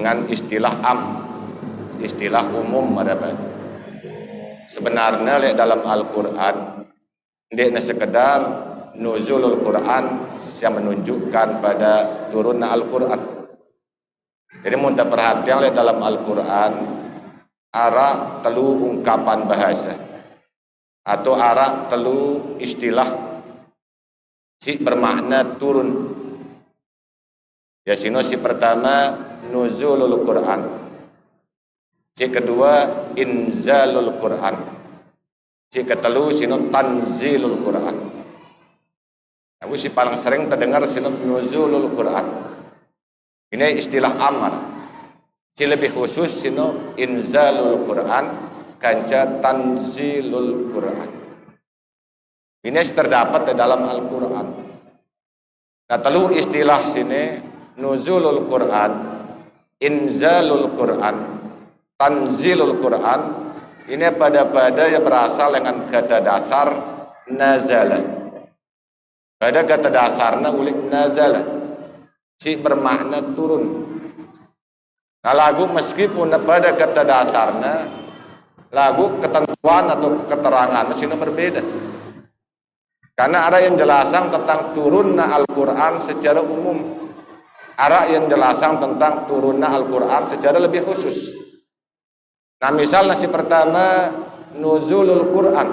dengan istilah istilah umum pada bahasa. Sebenarnya dalam Al-Quran dia sekedar nuzulul Quran yang menunjukkan pada turunnya Al-Quran. Jadi muntah perhatian dalam Al-Quran arah telu ungkapan bahasa atau arah telu istilah si bermakna turun. Ya sino si pertama nuzulul Quran, si kedua inzalul Quran, si ketelu sino tanzilul Quran. Aku si paling sering terdengar sino nuzulul Quran. Ini istilah amar. Si lebih khusus sino inzalul Quran, kanca tanzilul Quran. Ini terdapat di dalam Al-Quran. Nah, telu istilah sini nuzulul Quran, inzalul Quran, tanzilul Quran. Ini pada yang berasal dengan kata dasar nazala. Pada kata dasarnya ulik nazala, si bermakna turun. Nah, lagu meskipun pada kata dasarnya lagu ketentuan atau keterangan sini berbeda. Karena ada yang jelaskan tentang turunnya Al-Quran secara umum, ada yang jelaskan tentang turunnya Al-Quran secara lebih khusus. Nah, misalnya si pertama nuzulul Quran.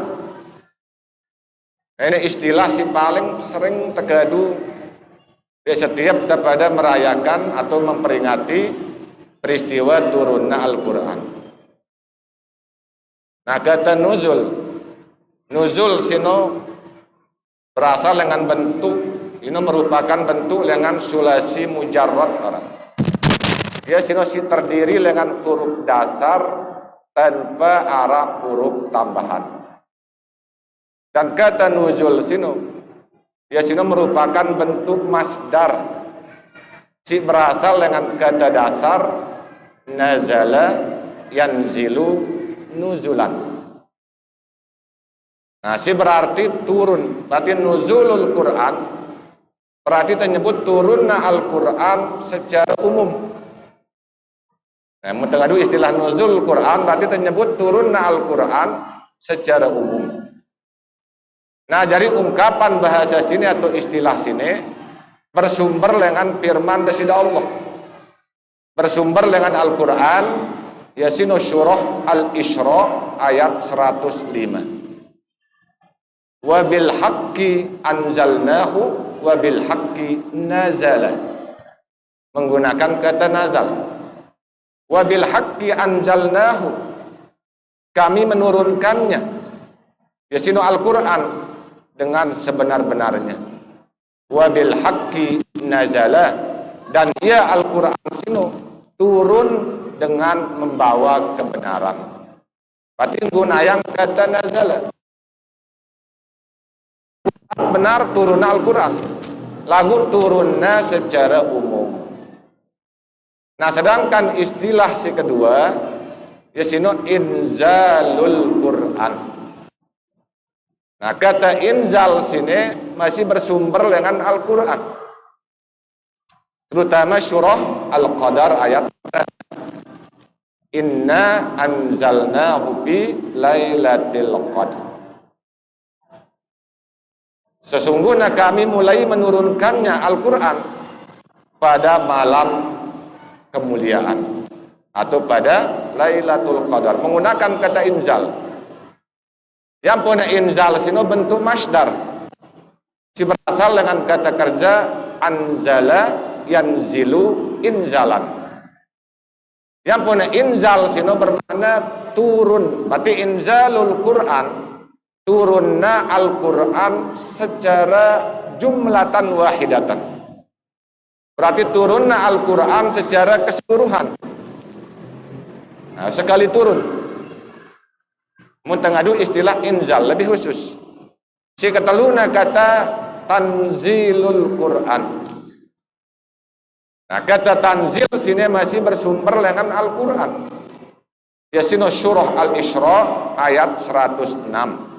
Nah, ini istilah si paling sering tergadu di setiap pada merayakan atau memperingati peristiwa turunnya Al-Quran. Nah, kata nuzul sino berasal dengan bentuk, ini merupakan bentuk dengan sulasi mujarrad orang. Dia sino si terdiri dengan huruf dasar tanpa arah huruf tambahan. Dan kata nuzul sino, dia sino merupakan bentuk masdar. Si berasal dengan kata dasar nazala yanzilu nuzulan. Nah, si berarti turun. Berarti nuzulul Quran berarti menyebut turunnya Al-Quran secara umum. Nah, mengadu istilah nuzul Quran berarti menyebut turunnya Al-Quran secara umum. Nah, jadi ungkapan bahasa sini atau istilah sini bersumber dengan firman dari Allah. Bersumber dengan Al-Quran, Yasin surah Al-Isra ayat 105. Wabil haqqi anzalnahu wabil haqqi nazala, menggunakan kata nazal. Wabil haqqi anzalnahu, kami menurunkannya, yasinu Al-Quran dengan sebenar-benarnya. Wabil haqqi nazala, dan ia Al-Quran sinu turun dengan membawa kebenaran. Berarti menggunakan kata nazala, benar turunnya Al-Quran, lagu turunnya secara umum. Nah, sedangkan istilah si kedua yasino inzalul Quran. Nah, kata inzal sini masih bersumber dengan Al-Quran, terutama surah Al-Qadar ayat inna anzalnahu fi lailatul qadr. Sesungguhnya kami mulai menurunkannya Al-Quran pada malam kemuliaan atau pada Lailatul Qadar, menggunakan kata inzal. Yang punya inzal sini bentuk masdar, si berasal dengan kata kerja anzala yanzilu inzalan. Yang punya inzal sini bermakna turun, berarti inzalul Quran, turunna Al-Quran secara jumlatan wahidatan. Berarti turunna Al-Quran secara keseluruhan. Nah, sekali turun. Mengadu istilah inzal lebih khusus. Si keteluna kata tanzilul Quran. Nah, kata tanzil sini masih bersumber dengan Al-Quran. Yasin surah Al-Isra ayat 106.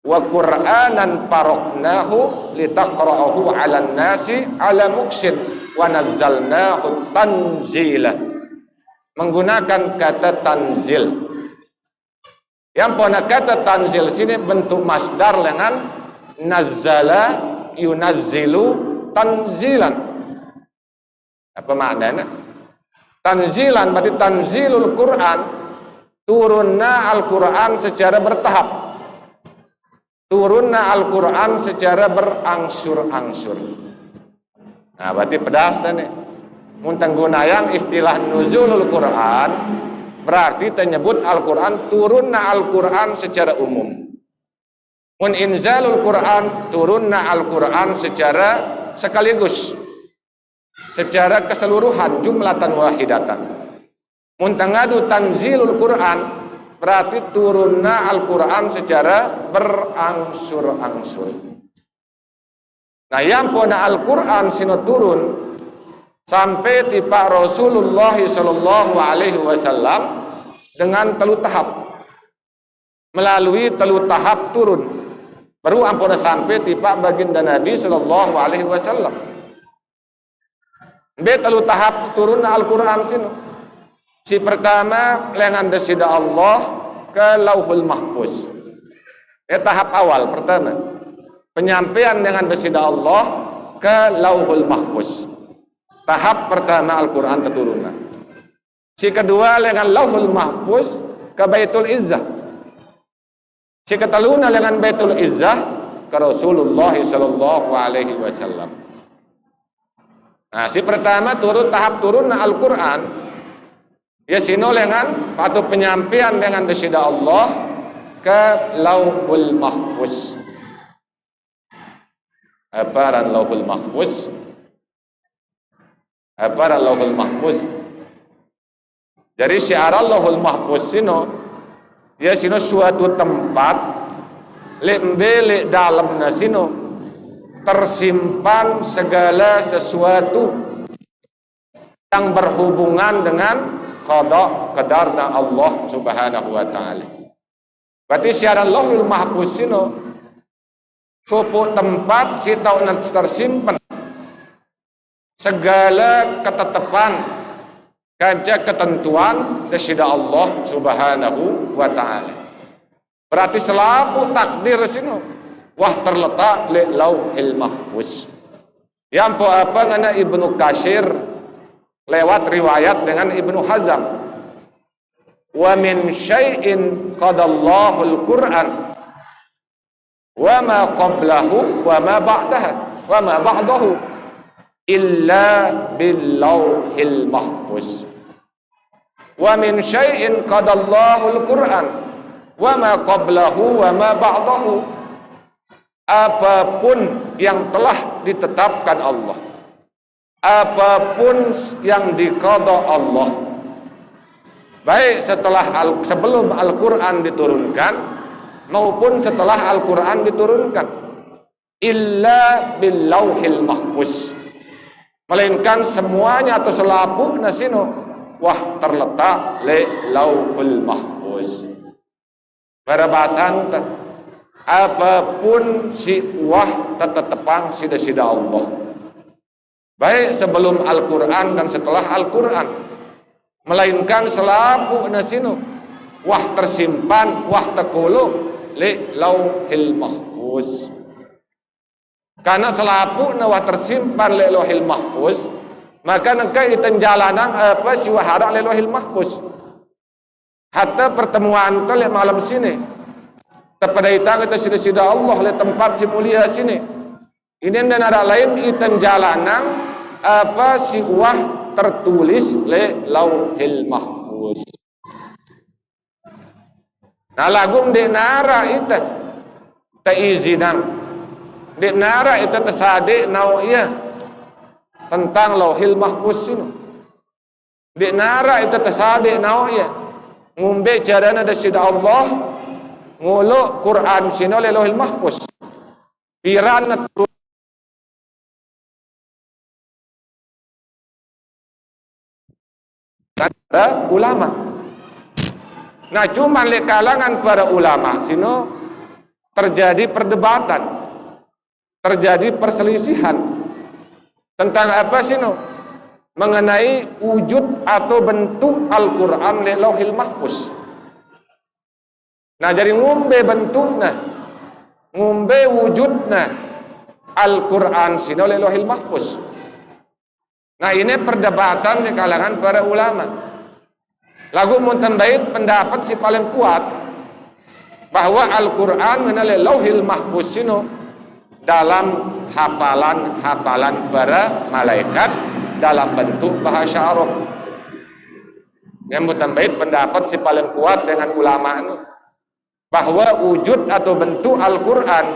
Wa Qur'anan faraqnahu litaqra'ahu 'alan nasi 'ala muksin wa nazzalnahu tanzila. menggunakan kata tanzil. Yang pada kata tanzil sini bentuk masdar dengan nazzala yunazzilu tanzilan. Apa maknanya? Tanzilan berarti tanzilul Quran, turunna Al-Quran secara bertahap. Turunna Al-Quran secara berangsur-angsur. Nah, berarti pedas tadi. Muntang gunayang istilah nuzulul Quran, berarti menyebut Al-Quran turunna Al-Quran secara umum. Mun inzalul Quran, turunna Al-Quran secara sekaligus, secara keseluruhan, jumlatan wahidatan. Muntangadu tanzilul Quran, berarti turunna Al-Quran secara berangsur-angsur. Nah, yang pada Al-Quran sino turun sampai tiba Rasulullah sallallahu alaihi wasallam dengan telu tahap. Melalui telu tahap turun. Baru ampun sampai tiba baginda Nabi sallallahu alaihi wasallam. Be telu tahap turun Al-Quran sino. Si pertama lengan desida Allah ke Lauhul Mahfuz. Tahap awal pertama. Penyampaian dengan desida Allah ke Lauhul Mahfuz. Tahap pertama Al-Quran keturunan. Si kedua dengan Lauhul Mahfuz ke Baitul Izzah. Si keteluna dengan Baitul Izzah ke Rasulullah sallallahu alaihi wasallam. Nah, si pertama turun tahap turun Al-Quran. Ya sino dengan atau penyampaian dengan desida Allah ke Lauhul Mahfuz. Apa Lauhul Mahfuz? Apa Lauhul Mahfuz? Jadi syiar Lauhul Mahfuz sino, ya sino suatu tempat lek dalam sino tersimpan segala sesuatu yang berhubungan dengan qada qadarna Allah Subhanahu wa taala. Berarti syiar Lauhul Mahfuz sino suatu tempat si tahu tersimpan segala ketetapan, kaca ketentuan dari Allah Subhanahu wa taala. Berarti selalu takdir sini wah terletak di Lauhil Mahfuz. Yang apa ngana Ibnu Katsir lewat riwayat dengan Ibnu Hazm. Wa min syai'in qadallahu al-Qur'an wa ma qablahu wa ma ba'dahu illa bil Lauhil Mahfuz. Wa min syai'in qadallahu al-Qur'an wa ma qablahu wa ma ba'dahu. Apapun yang telah ditetapkan Allah, apapun yang diqada Allah, baik sebelum Al-Quran diturunkan maupun setelah Al-Quran diturunkan, illa bil Lauhil Mahfuz, melainkan semuanya atau selapu nasino wah terletak le Lauhul Mahfuz. Barabasan apapun si wah tetetepang sida-sida Allah, baik sebelum Al-Quran dan setelah Al-Quran, melainkan selapu nasino wah tersimpan wah tekulu li Lauhil Mahfuz. Karena selapu wah tersimpan li Lauhil Mahfuz, maka nengka iten jalanan apa si wahara li Lauhil Mahfuz. Hatta pertemuan kali malam sini kepada kita sida-sida Allah li tempat si mulia sini. Ini dan ada lain iten jalanan apa si wah tertulis le Lauhil Mahfuz. Nah lagum di nara itu teizinan di nara itu tersadik nau'iyah tentang Lauhil Mahfuz ini. Di nara itu tersadik nau'iyah ngumbe carana da sida Allah ngulu Quran sino le Lauhil Mahfuz. Piran para ulama. Nah cuma di kalangan para ulama sino terjadi perdebatan, terjadi perselisihan tentang apa sino. mengenai wujud atau bentuk Al-Quran di Lauhil Mahfuz. Nah, jadi ngumbe bentukna, ngumbe wujudna Al-Quran sino di Lauhil Mahfuz. Nah, ini perdebatan di kalangan para ulama. Lagu muntambait pendapat si paling kuat bahwa Al-Quran mengenai Lauhil Mahfuz sino dalam hafalan para malaikat dalam bentuk bahasa Arab. Yang mutambait pendapat si paling kuat dengan ulama itu bahwa wujud atau bentuk Al-Quran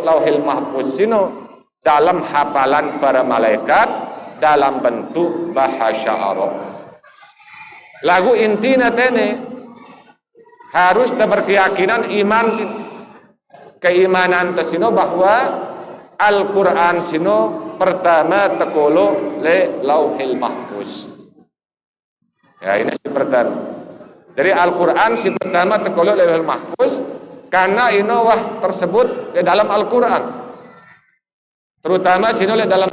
Lauhil Mahfuz sino dalam hafalan para malaikat dalam bentuk bahasa Arab. Lagu intina tene harus berkeyakinan iman keimanan tesino bahwa Al-Quran sino pertama tekolo le Lauhil Mahfuz. Ya, ini si pertama. Jadi Al-Quran si pertama tekolo le Lauhil Mahfuz karena inowah tersebut di dalam Al-Quran. Terutama sino le dalam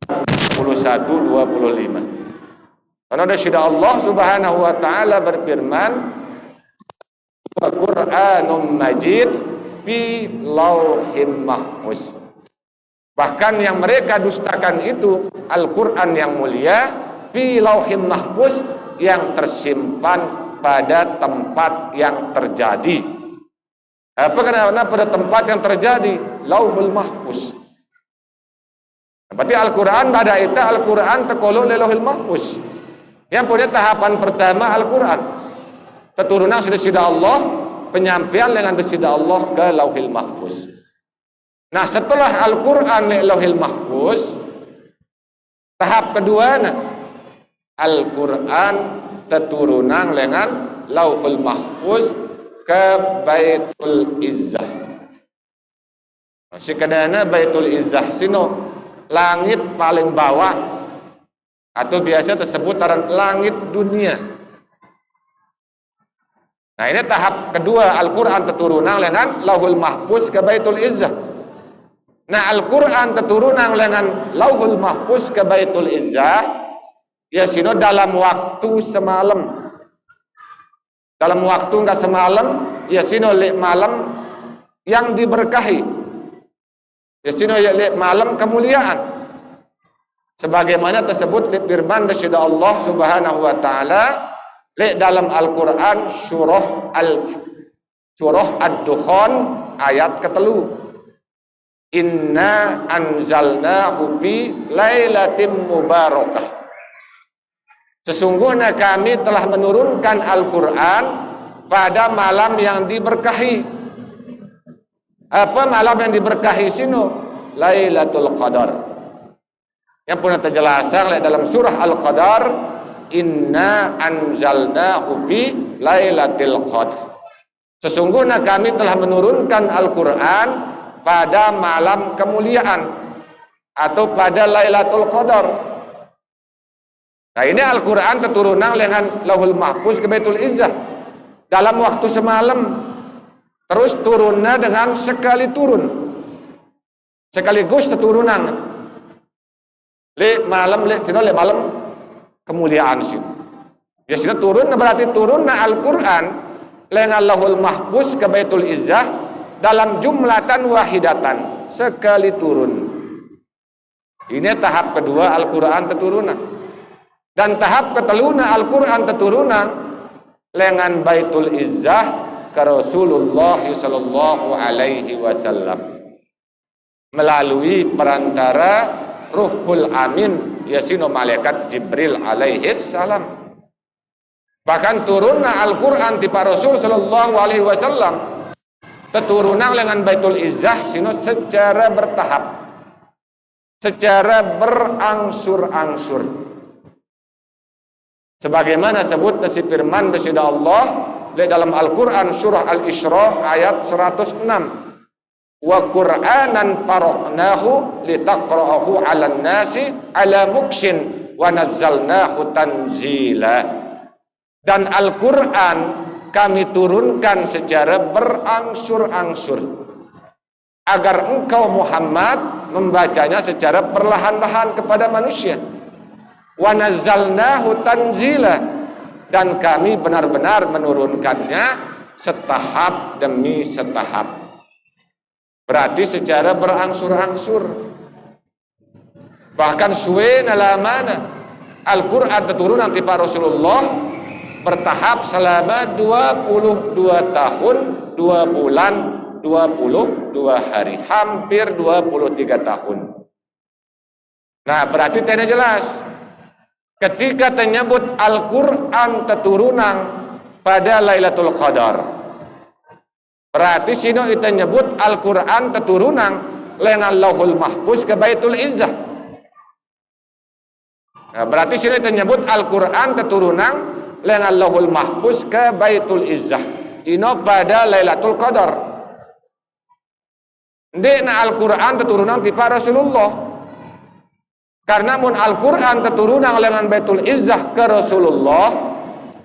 21-25. Karena ada Allah Subhanahu wa taala berfirman, Al-Quranum Majid fi Lauhil Mahfuz. Bahkan yang mereka dustakan itu Al-Quran yang mulia fi Lauhil Mahfuz yang tersimpan pada tempat yang terjadi. Apa karena pada tempat yang terjadi Lauhul Mahfuz. Berarti Al-Quran pada itu Al-Quran tekolo le Lauhil Mahfuz. Yang punya tahapan pertama Al-Quran. Keturunan sudah Allah, penyampaian dengan bersidah Allah ke Lauhil Mahfuz. Nah, setelah Al-Quran di Lauhil Mahfuz, tahap kedua Al-Quran keturunan dengan Lauhil Mahfuz ke Baitul Izzah. Sekedana Baitul Izzah sino langit paling bawah atau biasa tersebut langit dunia. Nah, ini tahap kedua Al-Quran keturunan dengan Lauhul Mahfuz ke Baitul Izzah. Nah, Al-Quran keturunan dengan Lauhul Mahfuz ke Baitul Izzah ya sino dalam waktu semalam. Dalam waktu enggak semalam ya sino le malam yang diberkahi. Ya sino ya le malam kemuliaan. Sebagaimana tersebut di firman bersida Allah Subhanahu wa taala dalam Al-Quran surah Ad-Dukhan ayat ke-3. Inna anzalnahu fi lailatin mubarakah. Sesungguhnya kami telah menurunkan Al-Quran pada malam yang diberkahi. Apa malam yang diberkahi sino? Lailatul Qadar. Yang punya terjelasan dalam surah Al-Qadar, Inna anzalnahu fi lailatul qadar. Sesungguhnya kami telah menurunkan Al-Quran pada malam kemuliaan atau pada Lailatul Qadar. Nah, ini Al-Quran keturunan dengan Lauhul Mahfuz ke Baitul Izzah dalam waktu semalam. Terus turunnya dengan sekali turun. Sekaligus keturunan. Le malam kemuliaan sih. Ya sudah turun berarti turunnya Al-Quran dengan Lauhul Mahfuz ke Baitul Izzah dalam jumlatan wahidatan, sekali turun. Ini tahap kedua Al-Quran keturunan. Dan tahap keteluna Al-Quran keturunan dengan Baitul Izzah ke Rasulullah sallallahu alaihi wasallam melalui perantara Ruhul Amin yasino malaikat Jibril alaihi salam. Bahkan turunna Al-Quran di Pak Rasul sallallahu alaihi wasallam keturunan dengan Baitul Izzah sino secara bertahap, secara berangsur-angsur. Sebagaimana sebut nasi firman bersida Allah dalam Al-Quran surah Al-Isra ayat 106. Wa Qur'anan faraqnahu litaqra'ahu 'alan nasi 'ala mukshin wa nazzalnahu tanzila. Dan Al-Quran kami turunkan secara berangsur-angsur. agar engkau Muhammad membacanya secara perlahan-lahan kepada manusia. Wa nazzalnahu tanzila, dan kami benar-benar menurunkannya setahap demi setahap. Berarti secara berangsur-angsur. Bahkan suwe nalamana Al-Quran keturunan tipa Rasulullah bertahap selama 22 tahun 2 bulan 22 hari, hampir 23 tahun. Nah, berarti tanya jelas ketika menyebut Al-Quran keturunan pada Lailatul Qadar, berarti sino kita nyebut Al-Quran keturunan lengan Lauhul Mahfuz ke Baitul Izzah. Nah, berarti sini kita nyebut Al-Quran keturunan lengan Lauhul Mahfuz ke Baitul Izzah. Ino pada Lailatul Qadar. Ndekna Al-Quran keturunan tipa Rasulullah. Karena mun Al-Quran keturunan lengan Baitul Izzah ke Rasulullah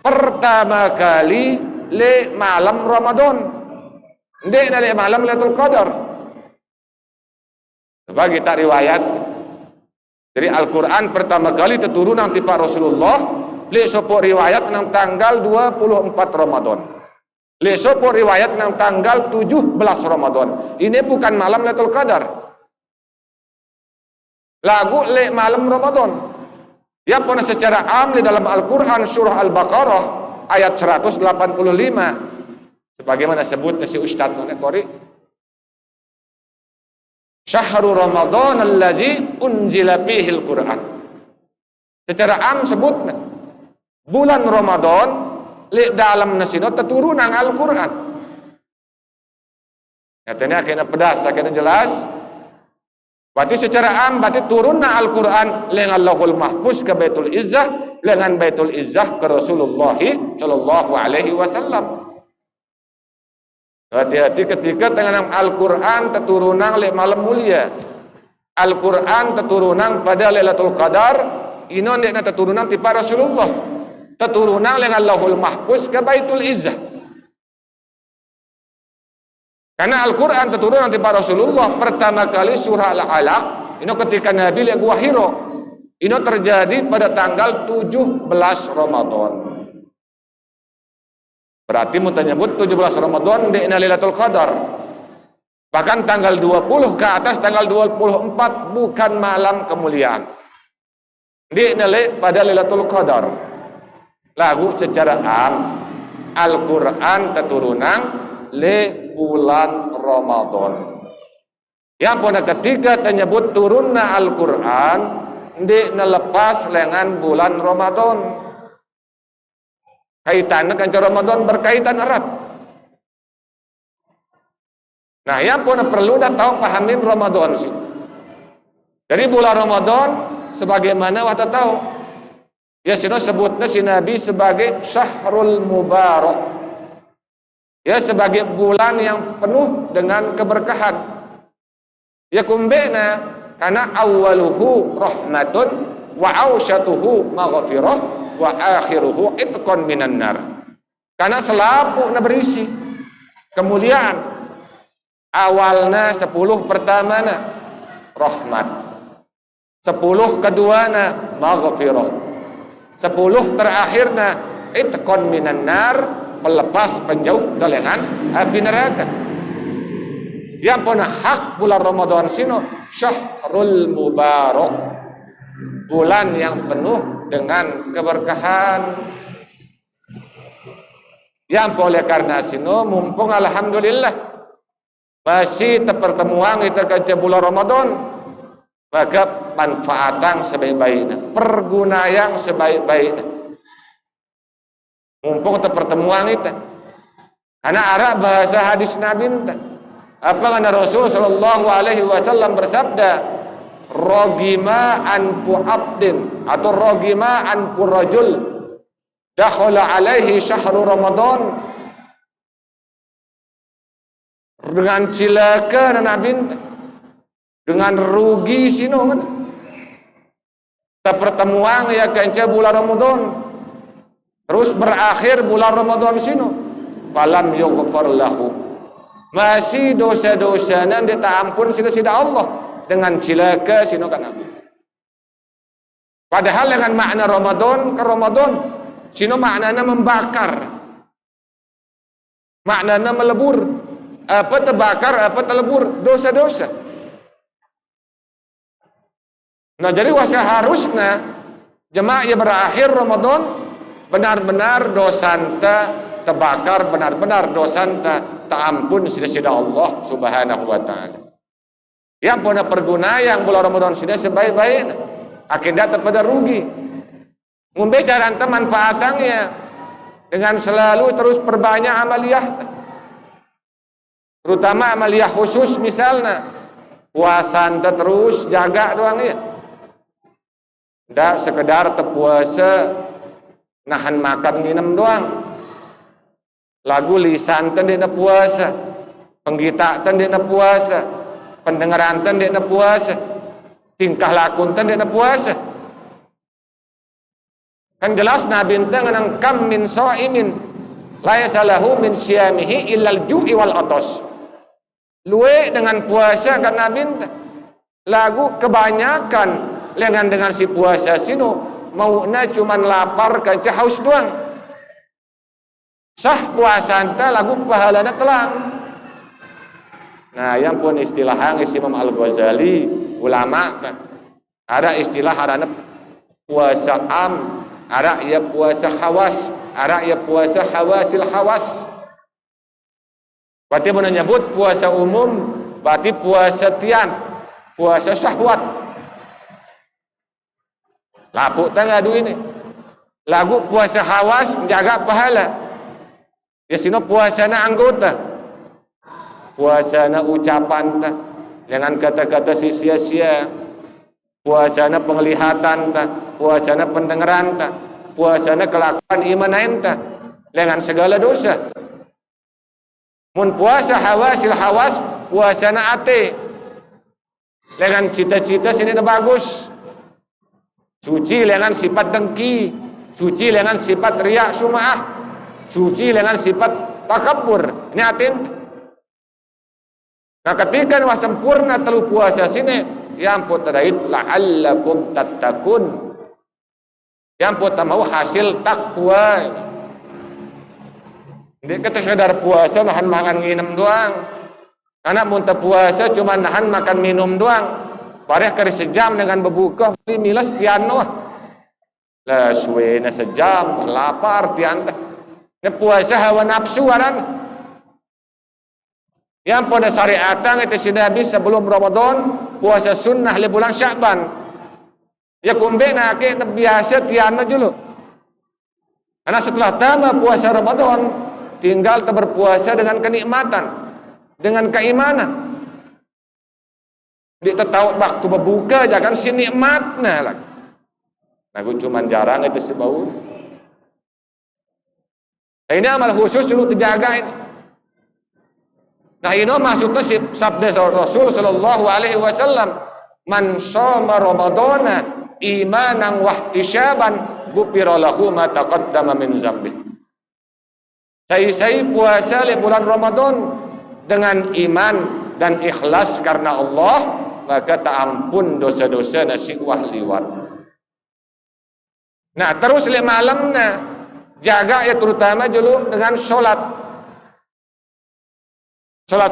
pertama kali le malam Ramadan. Ndekna le malam Lailatul Qadar. Sebagai tak riwayat. Jadi Al-Quran pertama kali keturunan tipa Rasulullah le sopo riwayat nang tanggal 24 Ramadan. Le sopo riwayat nang tanggal 17 Ramadan. Ini bukan malam Lailatul Qadar. Lagu le malam Ramadan. Ya pun secara am di dalam Al-Quran surah Al-Baqarah ayat 185. Sebagaimana sebut si Ustaz Qori. Syahrul Ramadan allazi unzila fihi al-Quran. Secara am sebutna bulan Ramadan li dalam nasino keturunan Al-Quran. Katanya kena pedas, kena jelas. Berarti secara am berarti turunna Al-Quran lengan Lauhul Mahfuz ke Baitul Izzah, lengan Baitul Izzah ke Rasulullah sallallahu alaihi wasallam. Hati-hati ketika dengan Al-Quran keturunan le malam mulia. Al-Quran keturunan pada Lailatul Qadar, ino ndekna keturunan tipa Rasulullah. Keturunan dengan Lauhul Mahfuz ke Baitul Izzah. Karena Al-Quran keturunan tipa Rasulullah pertama kali surah Al-Alaq, ino ketika Nabi le Gua Hiro. Ino terjadi pada tanggal 17 Ramadan. Berarti mun menyebut 17 Ramadan di Lailatul Qadar. Bahkan tanggal 20 ke atas tanggal 24 bukan malam kemuliaan. Di pada Lailatul Qadar. Lagu secara am Al-Quran keturunan le bulan Ramadan. Yang pada ketika menyebut turunna Al-Quran di lepas lengan bulan Ramadan. Kaitannya dengan Ramadan berkaitan erat. Nah, yang pun perlu dah tahu pahamin Ramadan sih. Jadi bulan Ramadan sebagaimana wata tahu. Ya sino sebutnya si Nabi sebagai Syahrul Mubarak. Ya sebagai bulan yang penuh dengan keberkahan. Ya kumbena karena awaluhu rahmatun wa awsyatuhu maghfirah wa akhiruhu itqan minan nar. Karena selapu na berisi kemuliaan. Awalnya 10 pertamana rahmat, 10 keduana maghfirah, 10 terakhirna itqan minan nar, pelepas penjauh dengan api neraka. Yang pun hak bulan Ramadan sino Syahrul Mubarak, bulan yang penuh dengan keberkahan. Yang boleh karena sino mumpung alhamdulillah masih terpertemuan kita ke bulan Ramadan, maka manfaatan sebaik-baiknya, perguna yang sebaik-baiknya. Mumpung terpertemuan kita. Karena arah bahasa hadis Nabi apa kata Rasul sallallahu alaihi wasallam bersabda, rogima anfu abdin atau rogima anfu rajul dakhala alaihi syahrul Ramadan, dengan cilaka Nabi dengan rugi sino kan pertemuan ya kanca bulan Ramadan terus berakhir bulan Ramadan sino falam yughfar lahu, masih dosa-dosana dia tak ampun sida-sida Allah dengan cilaka sino kan Nabi. Padahal dengan makna Ramadan ke Ramadan sino maknanya membakar, maknanya melebur, apa terbakar apa terlebur dosa-dosa. Nah jadi seharusnya jemaah yang berakhir Ramadan benar-benar dosanta terbakar, benar-benar dosanta tak ampun sida-sida Allah subhanahu wa ta'ala. Yang punya perguna yang bulan Ramadan sini sebaik-baik akibat terpada rugi. Membicara manfaatnya dengan selalu terus perbanyak amaliyah, terutama amaliyah khusus misalnya puasa terus jaga doang ya. Tidak sekedar terpuasa nahan makan minum doang. Lagu lisan ten dia puasa, penggita ten dia puasa, pendengaran ten dia puasa, tingkah laku ten dia puasa. Kan jelas Nabi nang kam min shaimin la yasalahu min siyamihi illal ju'i wal atas. Luwe dengan puasa kan Nabi lagu kebanyakan dengan si puasa sino maunya cuman lapar ke haus doang. Sah puasa anta lagu pahalana telang. Nah yang pun istilah Imam Al-Ghazali ulama kan ada istilah harana puasa am, ada ya puasa hawas, ada ya puasa hawasil hawas. Berarti menyebut puasa umum, berarti puasa tian, puasa syahwat. Lapuk tengah ini lagu puasa hawas menjaga pahala ya sino puasana anggota, puasana ucapan jangan kata-kata sia-sia, puasana penglihatan puasana pendengaran puasana kelakuan iman dengan segala dosa. Mun puasa hawasil hawas puasana ate dengan cita-cita sini bagus, suci dengan sifat dengki, suci dengan sifat riak sum'ah, suci dengan sifat takabur. Ini atin. Nah ketika sempurna telu puasa sini yang putrait la'allakum tattaqun, yang puta mau hasil takwa. Dia kata sekedar puasa nahan makan minum doang. Anak muntah puasa cuma nahan makan minum doang. Pareh kari sejam dengan berbuka milas tiano lah suwena sejam lapar tianta ne puasa hawa nafsu waran yang pada syariatan itu sudah habis sebelum Ramadan puasa sunnah le bulan Sya'ban ya kumbe nak biasa tiano dulu karena setelah tamat puasa Ramadan tinggal berpuasa dengan kenikmatan dengan keimanan. Dia tahu waktu berbuka jangan si nikmatnya lagi. Nah, gue cuman jarang itu sebau. Nah, ini amal khusus dulu dijaga ini. Nah, ini maksudnya si sabda Rasul sallallahu alaihi wasallam, "Man shoma Ramadana imanan wa ihtisaban, ghufira lahu ma taqaddama min dzambi." Saya puasa di bulan Ramadan dengan iman dan ikhlas karena Allah, maka tak ampun dosa-dosa nasi wah liwat. Nah terus le malamnya jaga ya terutama dulu dengan sholat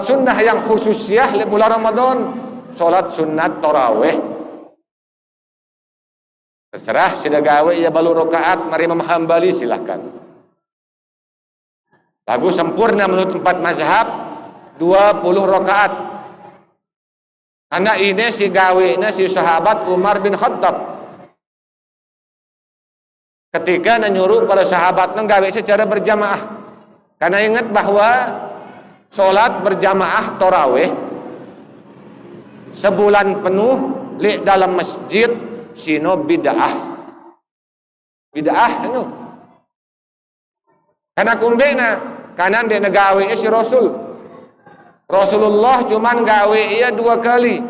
sunnah yang khususiyah le bulan Ramadan, sholat sunat tarawih. Terserah sudah gawe ya balu rakaat mari Imam Hambali silahkan. Lagu sempurna menurut 4 mazhab 20 rakaat. Karena ini si gawe si sahabat Umar bin Khattab ketika nyuruh para sahabat gawe secara berjamaah karena ingat bahwa sholat berjamaah tarawih sebulan penuh li dalam masjid sino bid'ah itu karena kumbena kanan dia gawe si Rasulullah cuman gawe ia 2 kali.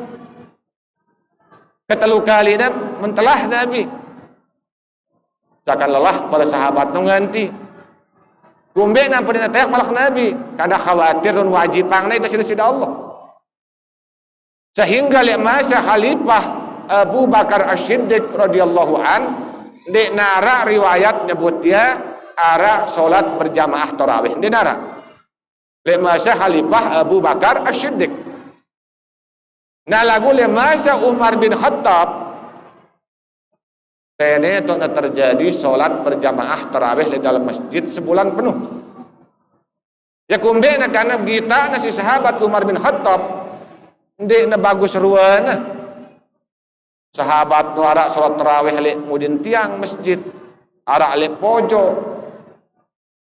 Ketelu kali mentelah Nabi. Takkan lelah para sahabat mengganti. Kumbe nampu dina tayak malak Nabi kada khawatir dan wajibang na itu sida Allah. Sehingga lek masa khalifah Abu Bakar As-Siddiq radhiyallahu an di nara riwayat nyebut dia ara salat berjamaah tarawih di nara. Lek masa khalifah Abu Bakar As-Siddiq. Nah lagu lek masa Umar bin Khattab ini itu terjadi salat berjamaah tarawih di dalam masjid sebulan penuh. Ya kumbe na kana kita na si sahabat Umar bin Khattab ndek na bagus ruana. Sahabat nu ara salat tarawih le mudin tiang masjid, ara le pojo.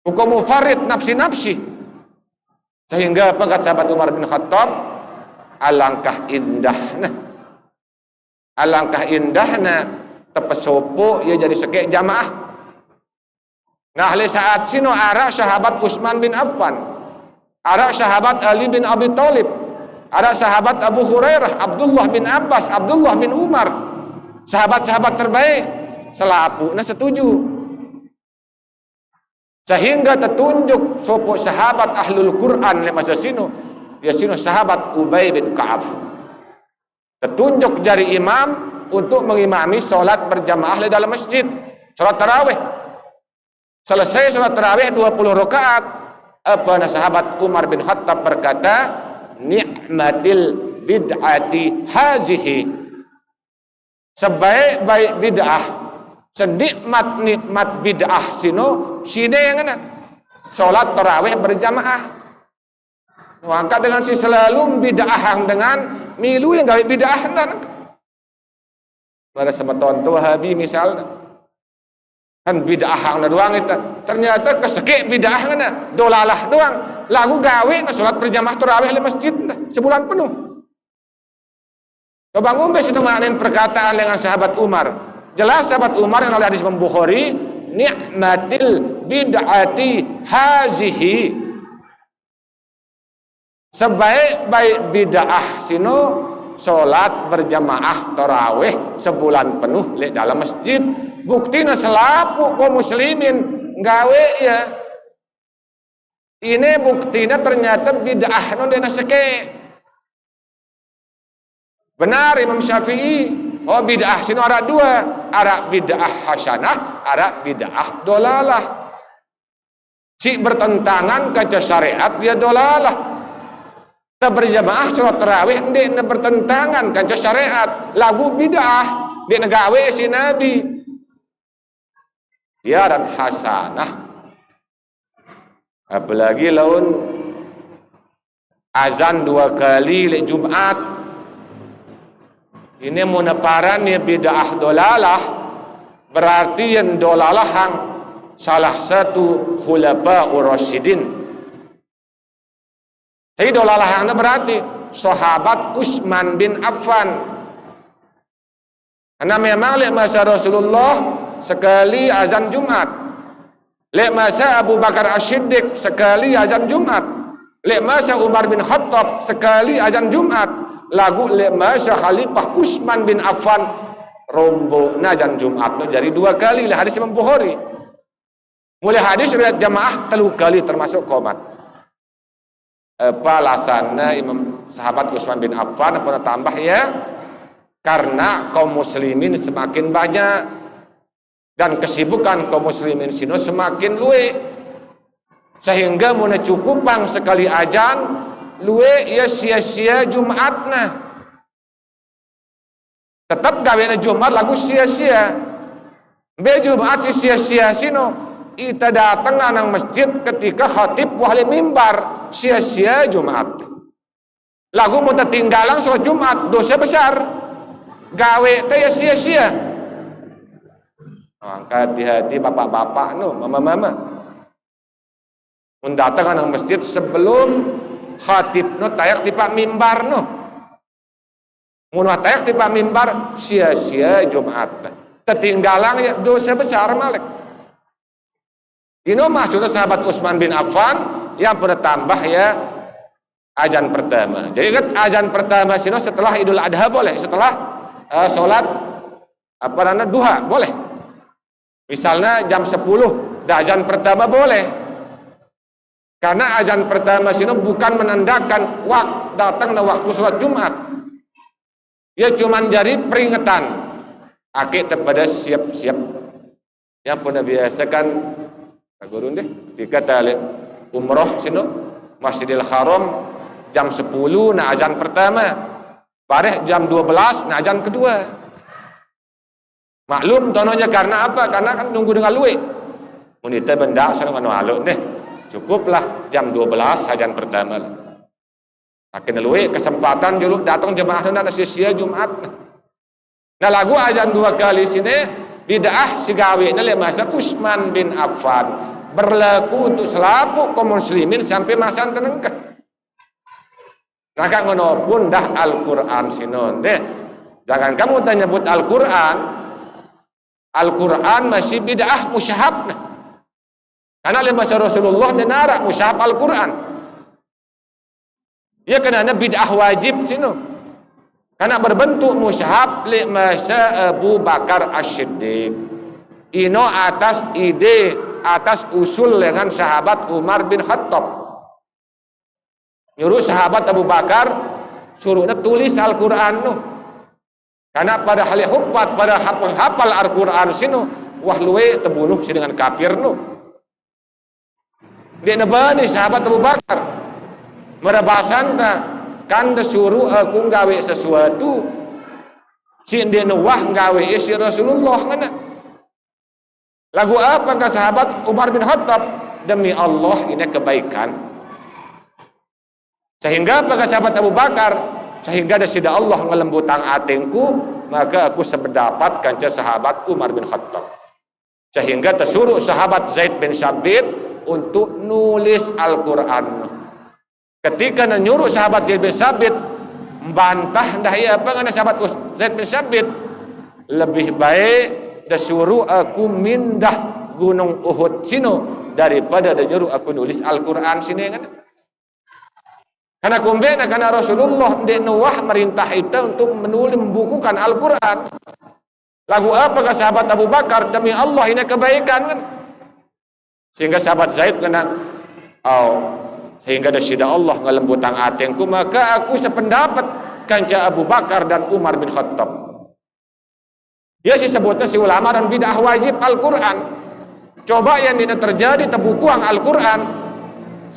Hukum mufarid nafsi-nafsi. Sehingga pegat sahabat Umar bin Khattab alangkah indahna. Alangkah indahna tepesopo ia jadi sekek jamaah. Nah le saat sino ara sahabat Utsman bin Affan, ara sahabat Ali bin Abi Thalib, ada sahabat Abu Hurairah, Abdullah bin Abbas, Abdullah bin Umar, sahabat-sahabat terbaik selapuna setuju. Sehingga tertunjuk sopo sahabat ahlul Quran le masa sino, ya sino sahabat Ubay bin Ka'ab. Tertunjuk jari imam untuk mengimami sholat berjamaah di dalam masjid, sholat tarawih. Selesai sholat tarawih 20 rakaat, apa sahabat Umar bin Khattab berkata, nikmatil bid'ati hazihi, sebaik-baik bid'ah, senikmat-nikmat bid'ah sino sine yang ana salat tarawih berjamaah. Angkat dengan si selalu bid'ah dengan milu yang gawe bid'ah nan. Pada semeton tu Wahabi misalnya kan bid'ah doang itu, ternyata kesekek bid'ah ngana dolalah doang. Lagu gawe na salat berjamaah tarawih di masjid sebulan penuh. Coba ngombe situ maknain perkataan dengan sahabat Umar. Jelas sahabat Umar yang oleh hadis Imam Bukhari, nikmatil bid'ati hazihi, sebaik-baik bid'ah sino salat berjamaah tarawih sebulan penuh di dalam masjid. Buktina selapu kaum muslimin gawe ya. Ini buktinya ternyata bid'ah non dena seke. Benar Imam Syafi'i, oh bid'ah sino ada dua, ada bid'ah hasanah, ada bid'ah dolalah. Si bertentangan kaca syariat dia dolalah. Kita berjamaah sholat tarawih ndek bertentangan kaca syariat, lagu bid'ah di gawe si Nabi. Ya dan hasanah. Apalagi laun azan 2 kali le Jumat. Ini munaparan ya bid'ah dolalah, berarti yang dolalah hang salah satu khulafaur rasyidin. Jadi dolalah hang berarti sahabat Utsman bin Affan. Karena memang le masa Rasulullah sekali azan Jumat. Lek masa Abu Bakar As-Siddiq sekali azan Jumat. Lek masa Umar bin Khattab sekali azan Jumat. Lagu lek masa Khalifah Utsman bin Affan rombo azan Jumat jadi 2 kali lah hadis Imam Bukhari. Mulai hadis riwayat jamaah 3 kali termasuk qomat. Apa alasannya Imam sahabat Utsman bin Affan pernah tambah ya? Karena kaum muslimin semakin banyak dan kesibukan kaum muslimin sino semakin luwe, sehingga muna cukupang sekali ajan luwe ya sia-sia Jumatna. Tetap gawena Jumat lagu sia-sia. Be Jumat si sia-sia sino ita datang nang masjid ketika khatib wahli mimbar sia-sia Jumat. Lagu mau tertinggalan sholat Jumat dosa besar. Gawe teh ya sia-sia. Angkat di hati bapak-bapak no, mama-mama. Mendatang nang masjid sebelum khatib no tayak di pak mimbar no. Munah tayak di pak mimbar sia-sia Jumat. Ketinggalan ya dosa besar malek. Ini maksudnya sahabat Utsman bin Affan yang pernah tambah ya azan pertama. Jadi kan azan pertama sino setelah Idul Adha boleh, setelah sholat apa namanya duha boleh. Misalnya jam 10 azan pertama boleh. Karena azan pertama sini bukan menandakan datangnya waktu sholat Jumat. Ya cuman jadi peringatan. Akik terpada siap-siap. Yang pernah biasa kan, gurun deh, dikata umroh sini, Masjidil Haram jam 10 na azan pertama. Bareh jam 12 na azan kedua. Maklum tononya karena apa? Karena kan nunggu dengan luwe. Munita benda senang alun deh. Cukuplah jam 12 azan pertama. Akhirnya luwe kesempatan dulu datang jemaah nak sia Jumat. Nah lagu azan 2 kali sini bid'ah sigawi na masa Utsman bin Affan berlaku untuk selapu kaum muslimin sampai masa tenengkah. Nah kan ngono pun dah Al-Qur'an sinon deh. Jangan kamu tanya nyebut Al-Qur'an masih bid'ah musyahab nah. Karena oleh masa Rasulullah menara musyahab Al-Quran. Ya karena bid'ah wajib sini. Karena berbentuk musyahab oleh masa Abu Bakar As-Siddiq. Ino atas ide, atas usul dengan sahabat Umar bin Khattab. Nyuruh sahabat Abu Bakar suruhnya tulis Al-Quran no. Karena pada hal hufat, pada hafal Al-Quran sini, wah luwe terbunuh dengan kafir no. Dia nebani sahabat Abu Bakar merabasan kan disuruh aku gawe sesuatu si dia nuwah gawe si Rasulullah mana lagu apa ke sahabat Umar bin Khattab demi Allah ini kebaikan sehingga apa ke sahabat Abu Bakar sehingga dasida Allah ngelembutang atengku maka aku sependapat kanca sahabat Umar bin Khattab sehingga tersuruh sahabat Zaid bin Sabit untuk nulis Al-Quran. Ketika nyuruh sahabat Zaid bin Sabit membantah dah ya apa karena sahabat Zaid bin Sabit lebih baik disuruh aku mindah gunung Uhud sino daripada nyuruh aku nulis Al-Quran sini kan. Karena kumbena karena Rasulullah dia nuwah merintah itu untuk menulis membukukan Al-Quran. Lagu apa ke sahabat Abu Bakar demi Allah ini kebaikan kan. Sehingga sahabat Zaid kena sehingga dasida Allah ngelembutang atengku maka aku sependapat kanca Abu Bakar dan Umar bin Khattab. Ya si sebutnya si ulama dan bid'ah wajib Al-Quran. Coba yang tidak terjadi terbukuang Al-Quran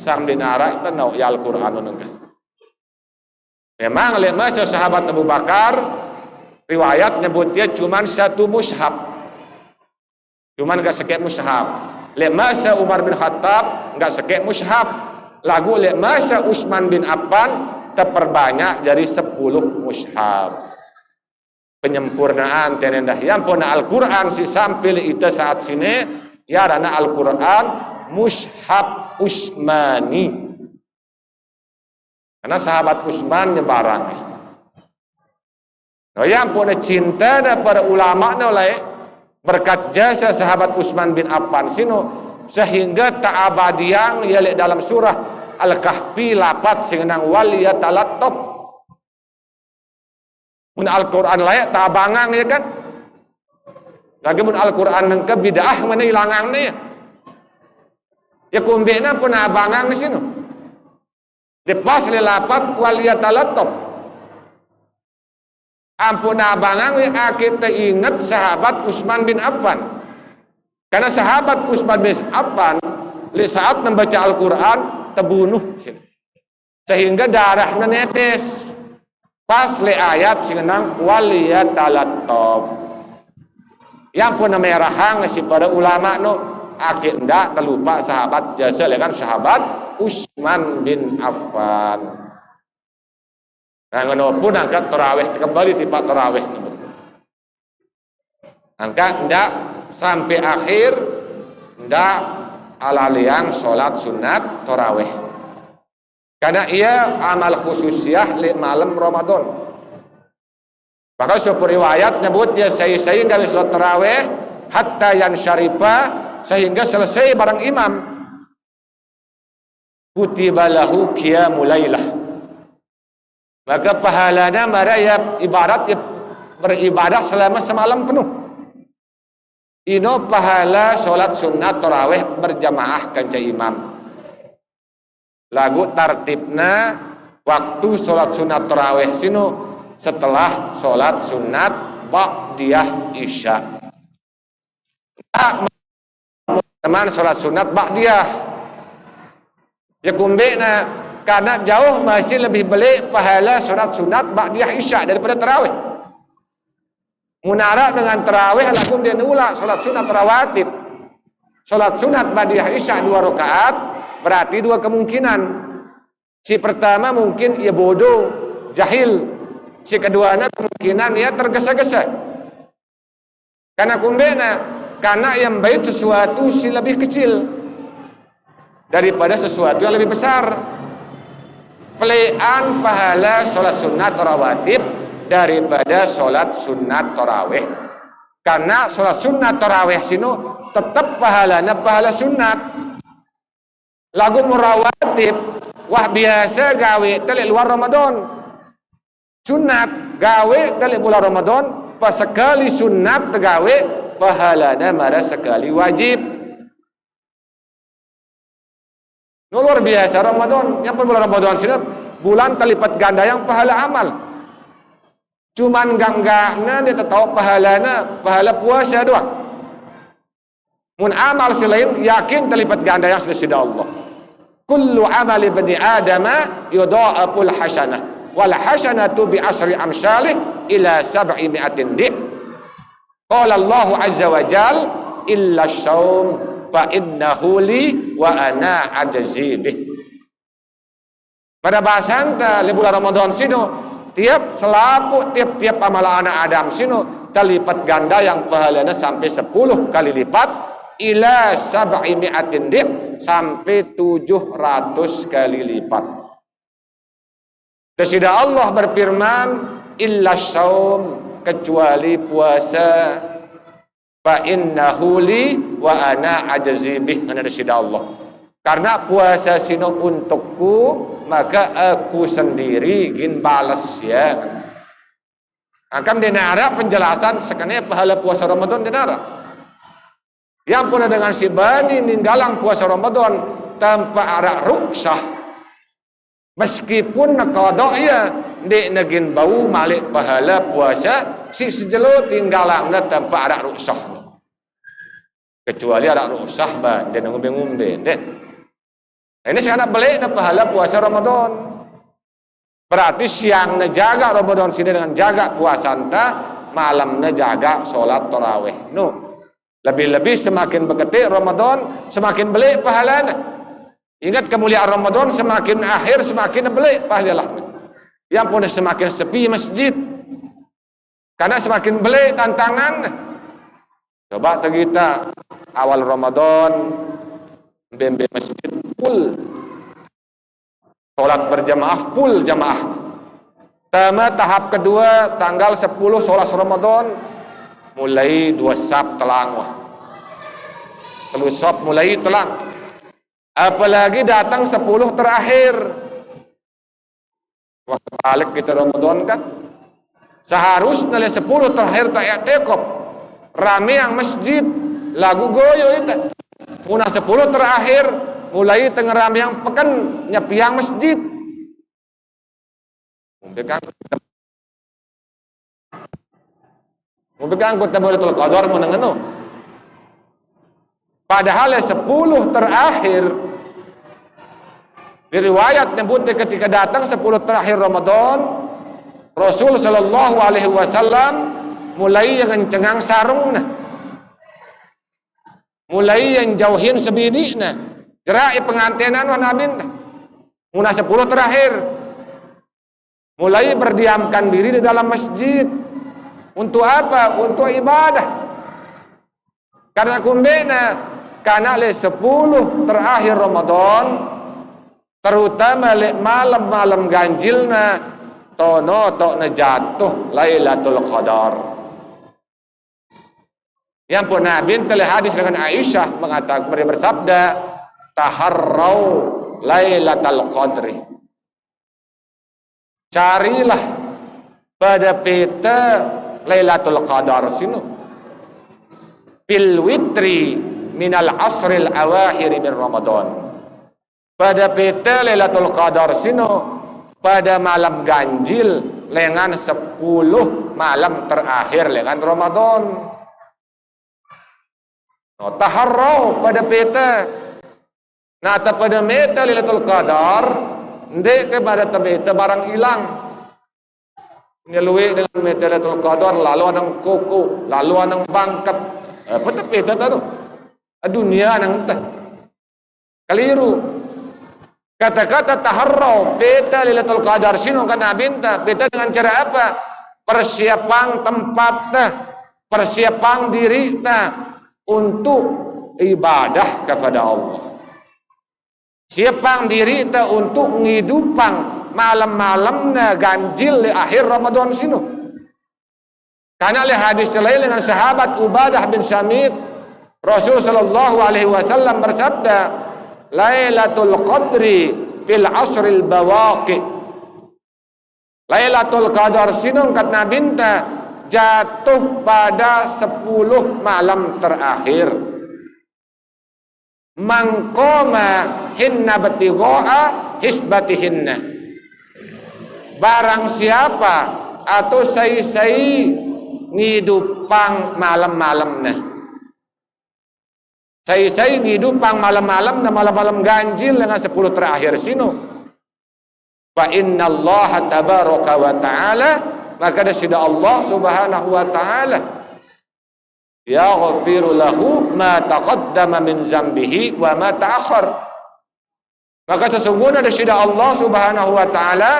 sang dinara itu nau ya Al-Quran nengah. Memang oleh masa sahabat Abu Bakar riwayat nyebutnya cuman satu mushaf. Cuman gak sekek mushaf. Lek masa Umar bin Khattab enggak sekek mushaf. Lagu lek masa Utsman bin Affan terperbanyak dari 10 mushaf. Penyempurnaan tenendah yang puna Al-Quran si sampai itu saat sini ya rana Al-Quran mushaf Utsmani. Karena sahabat Utsman nyebarang. Nah, yang puna cinta daripada ulama oleh berkat jasa sahabat Utsman bin Affan sino sehingga ta'abadiang yalik dalam surah Al-Kahfi lapat singenang waliyatalattaf mun Al-Quran layak ta'abangang ya kan lagi mun Al-Quran nengke bid'ah mana ilangang ya ya kumbena pun abangang di sino lepas lapat waliyatalattaf ampun abangang kita ingat sahabat Utsman bin Affan. Karena sahabat Utsman bin Affan di saat membaca Al-Quran terbunuh. Sehingga darahnya netes. Pas le ayat singenang waliyatalattaf. Yang pun merahang si para ulama no akid ndak terlupa sahabat jasa kan sahabat Utsman bin Affan. Nah, ngono pun angkat tarawih kembali tipe tarawih. Angkat ndak sampai akhir ndak alaliang sholat sunat tarawih. Karena ia amal khususiyah li malam Ramadan. Maka sebuah riwayat nyebut dia saya dari sholat tarawih hatta yang syarifah sehingga selesai barang imam. Kutiba lahu qiyamul lailah. Maka pahalanya mereka ibarat beribadah selama semalam penuh. Ino pahala sholat sunat tarawih berjamaah kanca imam. lagu tartibna waktu sholat sunat tarawih sinu setelah sholat sunat ba'diyah isya. Teman sholat sunat ba'diyah ya kumbena karena jauh masih lebih belik pahala sholat sunat ba'diyah isya daripada tarawih. Munara dengan tarawih lagu dia nulak sholat sunat rawatib. Sholat sunat ba'diyah isya 2 rakaat berarti 2 kemungkinan. Si pertama mungkin ia bodoh, jahil. Si keduanya kemungkinan ia tergesa-gesa. Karena kumbena, karena yang baik sesuatu si lebih kecil daripada sesuatu yang lebih besar. Pelean pahala sholat sunat rawatib daripada sholat sunat tarawih. Karena sholat sunat tarawih sinu tetap pahalanya pahala sunat. Lagu murawatib wah biasa gawe telik luar Ramadan. Sunat gawe telik bulan Ramadan, pas sekali sunat tegawe pahalanya mara sekali wajib. Luar biasa Ramadan. Yang bulan Ramadan sini bulan terlipat ganda yang pahala amal. Cuman ganggana dia tahu pahalanya pahala puasa doang. Mun amal selain yakin terlipat ganda yang sudah Allah. Kullu amali bani adama yudha'aful hasanah wal hasanatu bi asri amsalih ila 700 di. Qala Allah azza wa jal illa shaum fa innahu li wa ana ajzi bih. Pada bahasa anta di bulan Ramadan sino tiap selapu tiap amal anak Adam sino terlipat ganda yang pahalanya sampai 10 kali lipat ila 700 di sampai 700 kali lipat. Desida Allah berfirman illa shaum kecuali puasa fa innahu li wa ana ajzi bih. Ana desida Allah karena puasa sino untukku maka aku sendiri ingin balas ya. Akan denara penjelasan sekarang pahala puasa Ramadan denara. Yang pun dengan si bani ninggalang puasa Ramadan tanpa arak ruksah. Meskipun nakadok ya dek negin bau malik pahala puasa si sejelo tinggalang tanpa arak ruksah. Kecuali arak ruksah bah dia ngumbe-ngumbe deh. Ini sekarang balik pahala puasa Ramadan. Berarti siang jaga Ramadan sini dengan jaga puasa anta, malamnya jaga sholat tarawih. No. Lebih-lebih semakin beketik Ramadan, semakin belik pahalanya. Ingat kemuliaan Ramadan semakin akhir semakin belik pahala. Yang pun semakin sepi masjid. Karena semakin belik tantangan. Coba kita awal Ramadan bembe masjid full. Sholat berjamaah full jamaah. Tahap kedua tanggal 10 sholat Ramadan mulai 2 sab telang wah. 3 sab mulai telang. Apalagi datang 10 terakhir. Waktu balik kita Ramadan kan. Seharusnya 10 terakhir tak i'tikaf. Rame yang masjid, lagu goyo itu. Muna 10 terakhir mulai tengah rame yang pekan nyepiang masjid. Mungkin kita boleh tolak qadar menengenu. Padahal 10 terakhir di riwayat nyebut ketika datang 10 terakhir Ramadan, Rasul sallallahu alaihi wasallam mulai yang cengang sarungna. Mulai yang jauhin sebidikna. Gerai pengantinan wa nabin. Muna 10 terakhir. Mulai berdiamkan diri di dalam masjid. Untuk apa? Untuk ibadah. Karena kumbena karena 10 terakhir Ramadan terutama malam-malam ganjilna tono tok jatuh Lailatul Qadar. Yang pun Nabi telah hadis dengan Aisyah mengatakan bersabda taharrau Lailatul Qadri. Carilah pada peta Lailatul Qadar sinu fil witri minal asril awakhir min Ramadan. pada peta Lailatul Qadar sino pada malam ganjil lengan 10 malam terakhir lengan Ramadan. No, taharrau pada peta. Nah, pada meta Lailatul Qadar ndek kepada tabeta barang hilang. Nyeluwe dengan meta Lailatul Qadar lalu anang koko, lalu anang bangkat. Apa peta tu? Dunia nang teh. Keliru. Kata-kata taharrau peta Lailatul Qadar sino kana binta peta dengan cara apa? Persiapan tempatnya, persiapan dirinya untuk ibadah kepada Allah. Siapang dirinya untuk ngidupang malam-malamnya ganjil di akhir Ramadan sino. Karena oleh hadis lain dengan sahabat Ubadah bin Samit, Rasul sallallahu alaihi wasallam bersabda, Lailatul Qadri fil asril bawaqi. Lailatul Qadar sinung kata binta jatuh pada 10 malam terakhir. Mangkoma hinna batigha'a hisbatihinna. Barang siapa atau sai-sai ngidupang malam-malamnya. Saya ngidupang malam-malam na malam-malam ganjil dengan 10 terakhir sino. Fa inna Allah tabaraka wa ta'ala, maka sudah Allah subhanahu wa ta'ala yaghfiru lahu ma taqaddama min zambihi wa ma ta'akhir. Maka sesungguhnya sudah Allah subhanahu wa ta'ala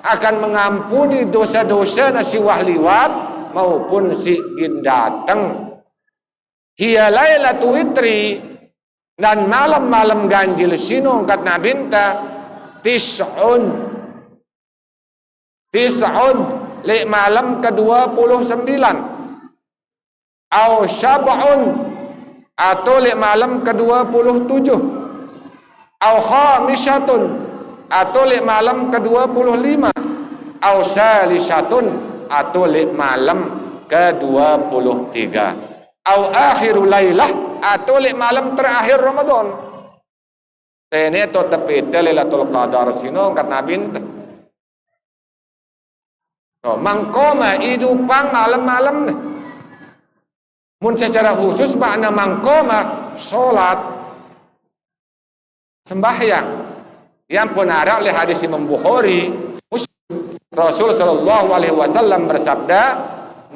akan mengampuni dosa-dosa na si wahliwat maupun si gindateng. Hiya lailatul witri, dan malam-malam ganjil sino kata binta tis'un li malam ke-29 au syab'un atau li malam ke-27 au khamisatun atau li malam ke-25 au salisatun atau li malam ke-23 au akhirul lailah atau li malam terakhir Ramadan. Ini to tepete Lailatul Qadar sino kata binta. So, mangkoma idupang malam-malam nih. Mun secara khusus makna mangkoma salat sembahyang yang penara oleh hadis Imam Bukhari, Rasul sallallahu alaihi wasallam bersabda,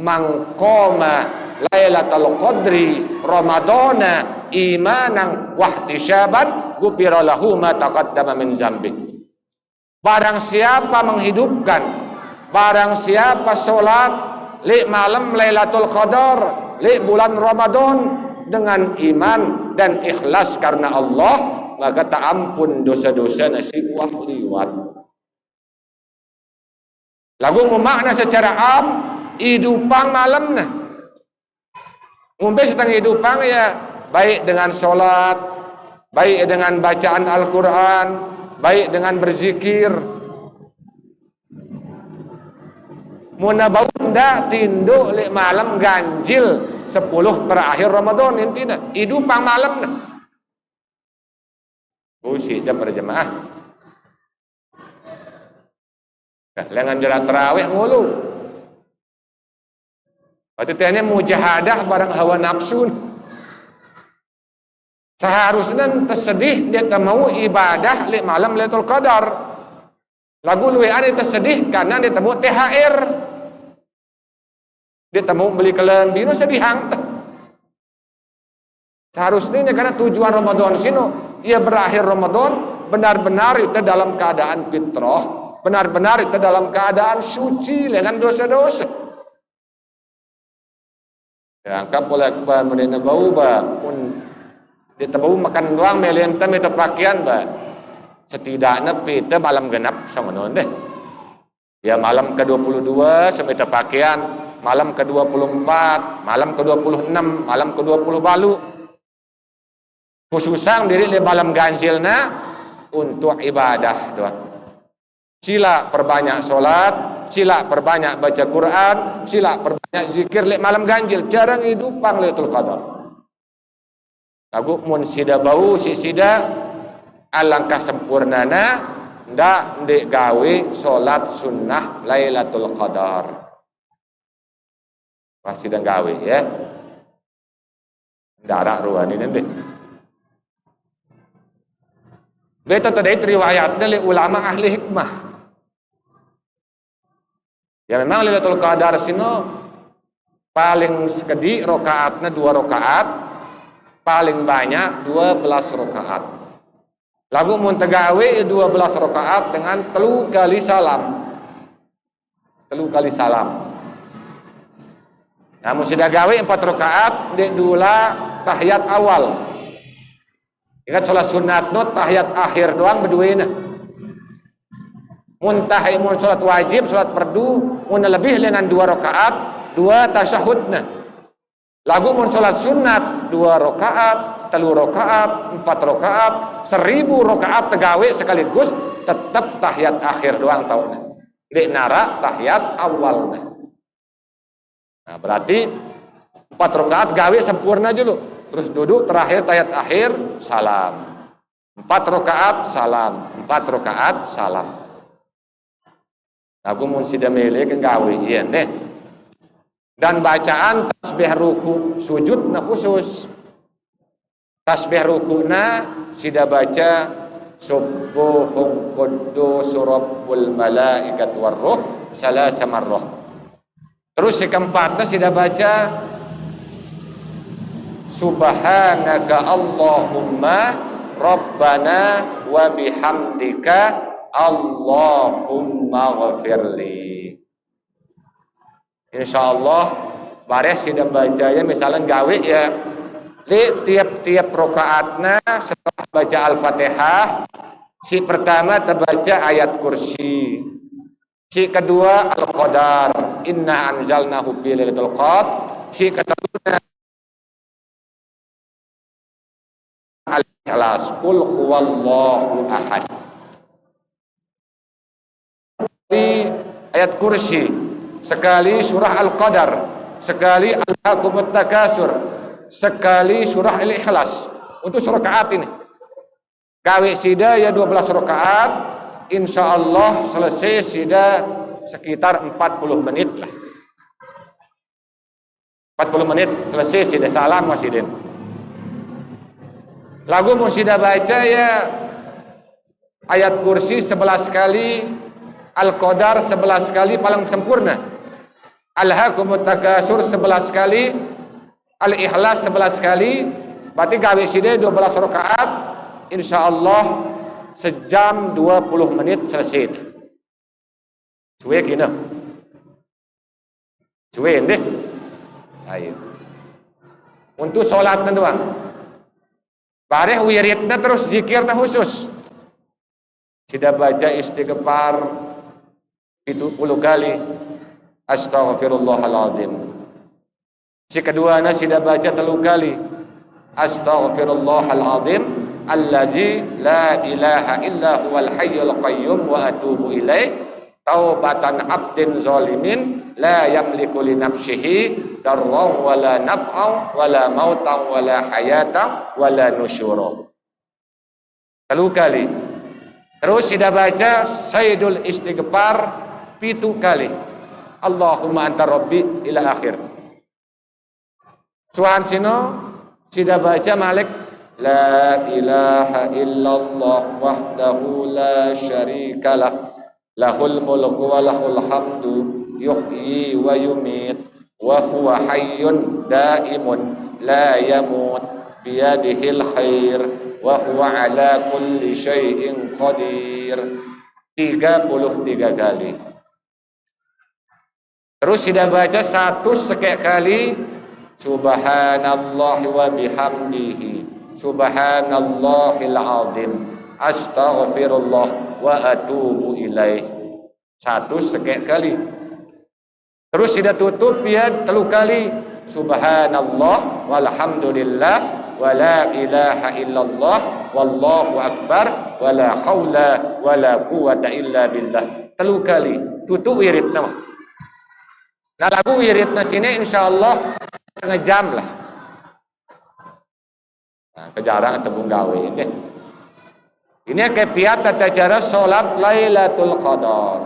mangkoma Lailatul Qadri Ramadana imanan wahtisaban ghufira lahu ma taqaddama min dzambi. Barang siapa menghidupkan, barang siapa salat li malam Lailatul Qadar, li bulan Ramadan dengan iman dan ikhlas karena Allah, maka tak ampun dosa-dosa nasi wahliwat. Lagu memakna secara am hidupang malamna. Ngumpe setang hidupang ya baik dengan sholat, baik dengan bacaan Al-Quran, baik dengan berzikir. Muna baunda tinduk li malam ganjil 10 terakhir Ramadan intinya hidupang malam nah. Usi jam berjemaah. Lengan jalan terawih ngulu. Waktu tehnya mujahadah barang hawa nafsu. Seharusnya tersedih dia tak mau ibadah li malam Lailatul Qadar. Lagu luwe ane tersedih karena dia tak mau THR. Dia tak mau beli kelembino sedihang. Seharusnya karena tujuan Ramadan sino ia berakhir Ramadan benar-benar itu dalam keadaan fitrah, benar-benar itu dalam keadaan suci dengan dosa-dosa. Ya, angkat boleh ke menina bau ba, pun dia bau makan doang melihat itu pakaian ba. Setidaknya pita malam genap sama non deh. Ya malam ke-22 sampai pakaian, malam ke-24, malam ke-26, malam ke-20 balu. Khususang diri le malam ganjilna untuk ibadah doang. Sila perbanyak solat, sila perbanyak baca Quran, sila perbanyak zikir lek malam ganjil, jarang hidupang Lailatul Qadar. Lagu mun sida bau si sida alangkah sempurnana ndak ndek gawe salat sunnah Lailatul Qadar. Pasti dan gawe ya. Darak ruan ini deh. Beta tadi riwayatnya oleh ulama ahli hikmah. Ya memang Lailatul Qadar sino paling sekedi rokaatnya 2 rokaat, paling banyak 12 rokaat. Lagu mun tegawe 12 rokaat dengan 3 kali salam. 3 kali salam. Namun sudah gawe 4 rokaat dek dula tahiyat awal. Ingat sholat sunat not tahiyat akhir doang berduina. Mun sholat wajib, sholat fardu, mun lebih dengan 2 rokaat, 2 tasyahudna. Lagu mun sholat sunat 2 rokaat, 3 rokaat, 4 rokaat, 1000 rokaat tegawe sekaligus tetap tahiyat akhir doang tahunnya. Dek nara tahiyat awal. Nah berarti 4 rokaat gawe sempurna dulu. Terus duduk terakhir tahiyat akhir salam. 4 rokaat salam, 4 rokaat salam. Aku mun sida mele ke gawe iya deh. Dan bacaan tasbih ruku sujud na khusus. Tasbih rukuna sida baca subuhun quddus rabbul malaikat warruh salasa marrah. Terus yang keempatnya sida baca subhanaka Allahumma rabbana wa bihamdika Allahumma ghafirli. Insyaallah baris sida bacanya misalnya gawe ya di tiap-tiap rokaatna setelah baca Al-Fatihah si pertama terbaca ayat kursi, si kedua Al-Qadar inna anzalnahu fi lailatul qadar, si ketiga Al-Ikhlas qul huwallahu ahad. Di ayat kursi sekali surah Al-Qadar, sekali Alhaakumut Takasur, sekali surah Al-Ikhlas. Untuk rakaat ini gawe sida ya 12 rakaat, insyaallah selesai sida sekitar 40 menit lah. 40 menit selesai sida salam wasidin. Lagu mun sida baca ya ayat kursi 11 kali, Al-Qadar 11 kali paling sempurna, Alhaakumut Takasur 11 kali, Al-Ikhlas 11 kali, berarti gawe sida 12 rakaat, insyaallah sejam 20 menit selesai. Suwe kina. Suwe deh. Ayo. Untuk salatna doang. Bareh wiridna terus zikirna khusus. Sida baca istighfar 70 kali. Astaghfirullahaladzim. Si kedua sida baca 3 kali. Astaghfirullahaladzim allazi la ilaha illa huwal hayyul qayyum wa atubu ilaih. Taubatan abdin zalimin la yamliku li nafsihi darran wala naf'an wala mautan wala hayatan wala nusyura. 3 kali. Terus sida baca sayyidul istighfar 7 kali. Allahumma anta rabbi ila akhir. Suhan sino sida baca malik la ilaha illallah wahdahu la syarikalah lahul mulku wa lahul hamdu yuhyi wa yumit wa huwa hayyun daimun la yamut biyadihil khair wa huwa ala kulli syai'in qadir. 33 kali. Terus sida baca 1 sekek kali subhanallah wa bihamdihi subhanallahil azim astaghfirullah wa atubu ilaih. 1 sekek kali. Terus sida tutup ya 3 kali subhanallah walhamdulillah wa la ilaha illallah wallahu akbar wa la haula wa la quwata illa billah. 3 kali tutup wirid nama. Nah lagu wiridna sini insyaallah setengah jam lah. Nah, kejarang tebung gawe deh. Ini kepiat tata cara sholat Lailatul Qadar.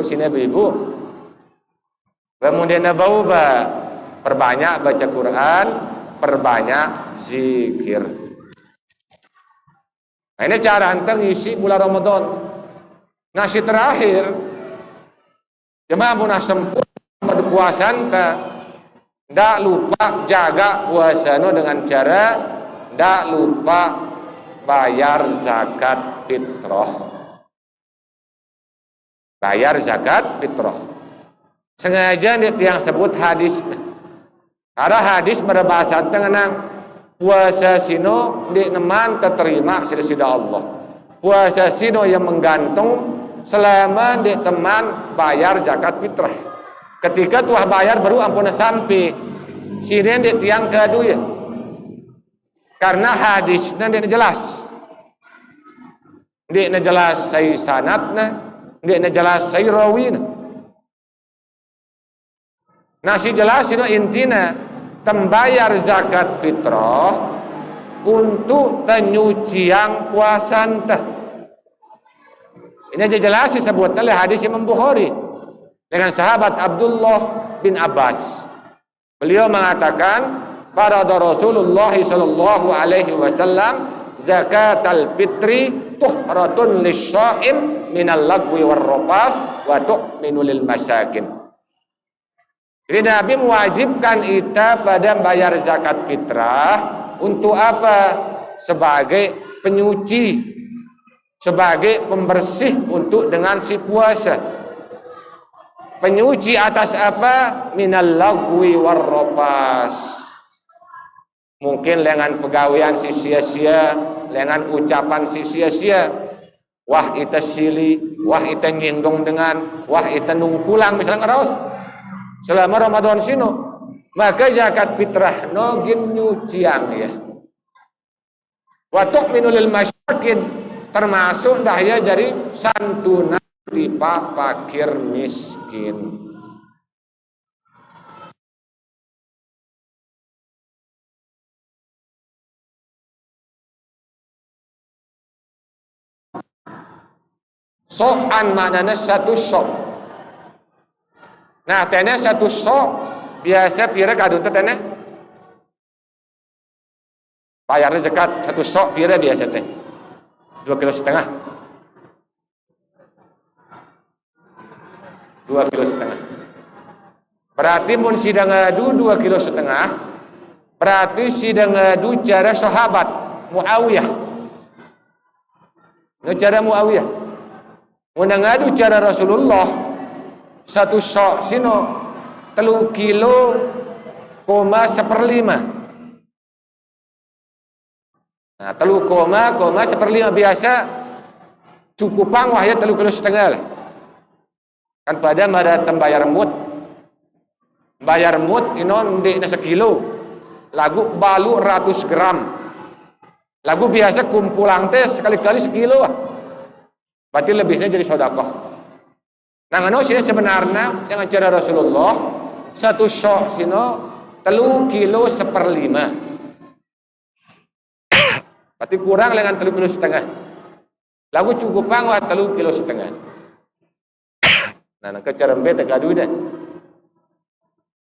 Sini ibu. Kemudian bau perbanyak baca Quran, perbanyak zikir. Nah, ini cara anteng isi bulan Ramadan. Nasi terakhir, jemaah munah sempurna puasa ndak lupa jaga puasa dengan cara ndak lupa bayar zakat fitrah. Bayar zakat fitrah. Sengaja yang sebut hadis. Karena hadis berbahasa tengenang puasa sino di neman terterima sida Allah. Puasa sino yang menggantung selama di teman bayar zakat fitrah. Ketika tuah bayar baru ampun sampai sini di tiang kadu ya. Karena hadisnya dia jelas. Dia jelas saya sanatna, dia jelas saya rawina. Nasi jelas itu intinya tembayar zakat fitrah untuk penyucian puasa teh. Ini aja jelas disebutkan oleh hadis Imam Bukhari dengan sahabat Abdullah bin Abbas. Beliau mengatakan pada Rasulullah sallallahu alaihi wasallam zakat al-fitri tuhratun lis-shaim minal lagwi war-rapas wa tu'minu lil masakin. Jadi Nabi mewajibkan kita pada bayar zakat fitrah untuk apa? Sebagai penyuci, sebagai pembersih untuk dengan si puasa. Penyuci atas apa? Minal lagwi war-rapas. Mungkin dengan pegawaian si sia-sia, dengan ucapan si sia-sia. Wah ita sili, wah ita nyindong dengan, wah ita nungkulang misalnya ngeraos. Selama Ramadan sino, maka zakat fitrah nogin nyucian ya. Wa tu'minu lil masakin termasuk dahya jadi santunan tipa fakir miskin. So'an maknanya satu sok. Nah, tene satu sok biasa pira kadun teh tene? Bayarnya zakat satu sok pira biasa teh? 2,5 kilo. 2,5 kilo. Berarti mun sidang ngadu 2,5 kilo. Berarti sidang ngadu cara sahabat Muawiyah. Cara Muawiyah. Mun ngadu cara Rasulullah satu sok sino 3 kilo koma 1/5. Nah 3,1/5 biasa cukupang wahya 3,5 kilo lah. Kan pada ada tembayar mut. Bayar mut inon di na 1 kilo. Lagu balu 100 gram. Lagu biasa kumpulang teh sekali-kali 1 kilo. Berarti lebihnya jadi sedekah. Nah, ngano sini sebenarnya yang cara Rasulullah satu sok sino 3 kilo 1/5. Berarti kurang dengan 3,5 kilo. Lagu cukup pang wah 3,5 kilo. Nah, ke cara beda gaduh deh.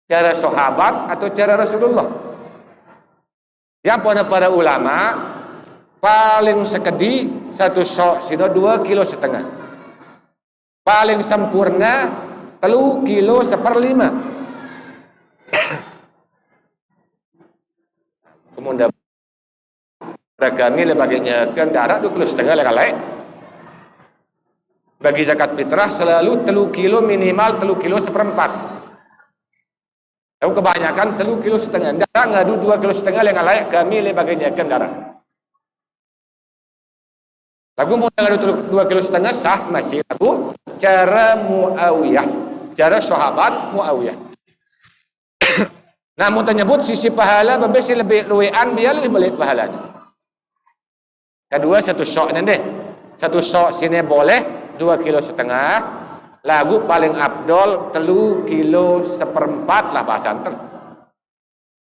Cara sahabat atau cara Rasulullah? Yang para ulama paling sekedi satu sok sino 2,5 kilo. Paling sempurna 3 kilo 1/5. Kemudian kami baginya kendaraan 2,5 kilo lekalai. Bagi zakat fitrah selalu 3 kilo minimal 3 kilo 1/4. Tapi kebanyakan 3,5 kilo. Darah ngadu 2,5 kilo lekalai kami baginya kendaraan. Lagu mau ngadu 2,5 kilo sah masih lagu cara Muawiyah, cara sahabat Muawiyah. Namun ternyebut sisi pahala babesi lebih luwean biar lebih balik pahalanya. Kedua satu sok deh. Satu sok sini boleh 2,5 kilo. Lagu paling abdol 3 kilo 1/4 lah bahasa antar.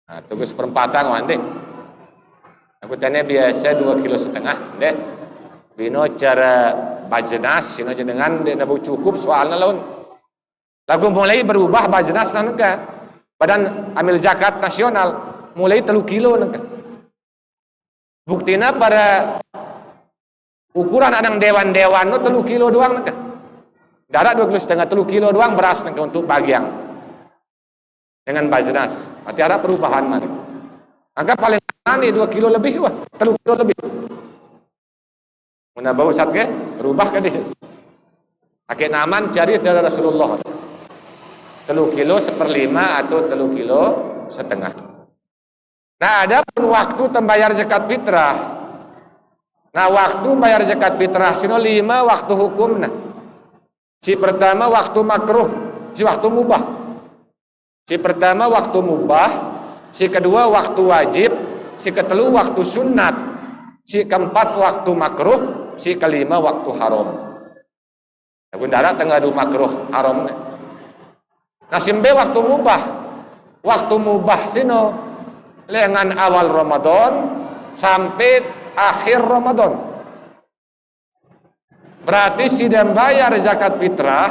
Nah, tunggu 1/4 wande. Aku tanya biasa 2,5 kilo deh. Bino cara bajnas, sino jenengan dek nabu cukup soalnya laun. Lagu mulai berubah bajnas nangka. Badan amil zakat nasional mulai 3 kilo nangka. Buktinya pada ukuran adang dewan-dewan no 3 kilo doang nangka. Darah 2,5 kilo, 3 kilo doang beras nangka untuk bagian. Dengan bajnas. Berarti ada perubahan mana? Maka paling nih 2 kilo lebih wah, 3 kilo lebih. Muna bau sat ke, rubah ke di. Pakai naman cari dari Rasulullah. 3 kilo 1/5 atau 3 kilo setengah. Nah, ada pun waktu tembayar zakat fitrah. Nah, waktu bayar zakat fitrah sino 5 waktu hukum nah. Si pertama waktu makruh, si waktu mubah. Si pertama waktu mubah, si kedua waktu wajib, si ketelu waktu sunat, si keempat waktu makruh, si kelima waktu haram. Aku darat tengah du makruh haram. Nah simbe waktu mubah. Waktu mubah sino lengan awal Ramadan sampai akhir Ramadan. Berarti si dan bayar zakat fitrah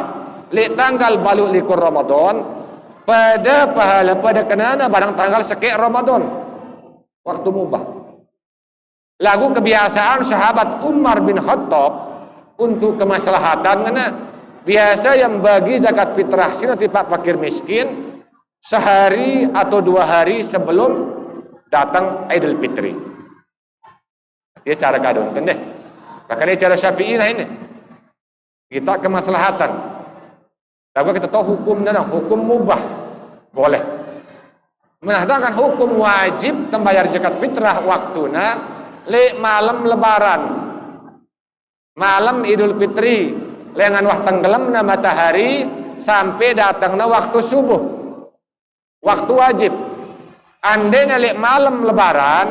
li tanggal baluk likur Ramadan pada pahala pada kenana barang tanggal sekek Ramadan. Waktu mubah. Lagu kebiasaan sahabat Umar bin Khattab untuk kemaslahatan karena biasa yang bagi zakat fitrah sino tipe fakir miskin sehari atau 2 hari sebelum datang Idul Fitri. Dia cara kadon kan deh. Bahkan dia cara Syafi'i lah ini. Kita kemaslahatan. Lagu kita tahu hukumnya dong, hukum mubah boleh. Menahdakan hukum wajib membayar zakat fitrah waktuna le malam lebaran. Malam Idul Fitri lengan wah tenggelamna matahari sampai datangna waktu subuh. Waktu wajib. Andainya le malam lebaran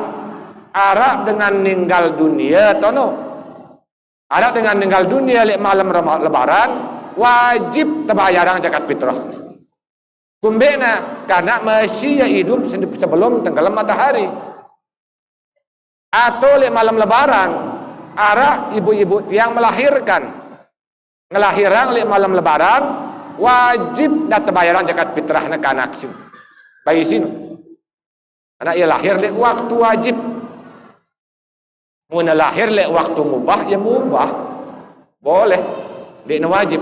arah dengan meninggal dunia atau no? Arah dengan meninggal dunia le malam lebaran wajib terbayaran zakat fitrah. Kumbena karena masih hidup sebelum tenggelam matahari. Atau le malam lebaran arah ibu-ibu yang melahirkan ngelahiran le malam lebaran wajib dat bayaran zakat fitrah nak anak sin bayi sin anak ia lahir le waktu wajib mun lahir le waktu mubah ya mubah boleh dia wajib.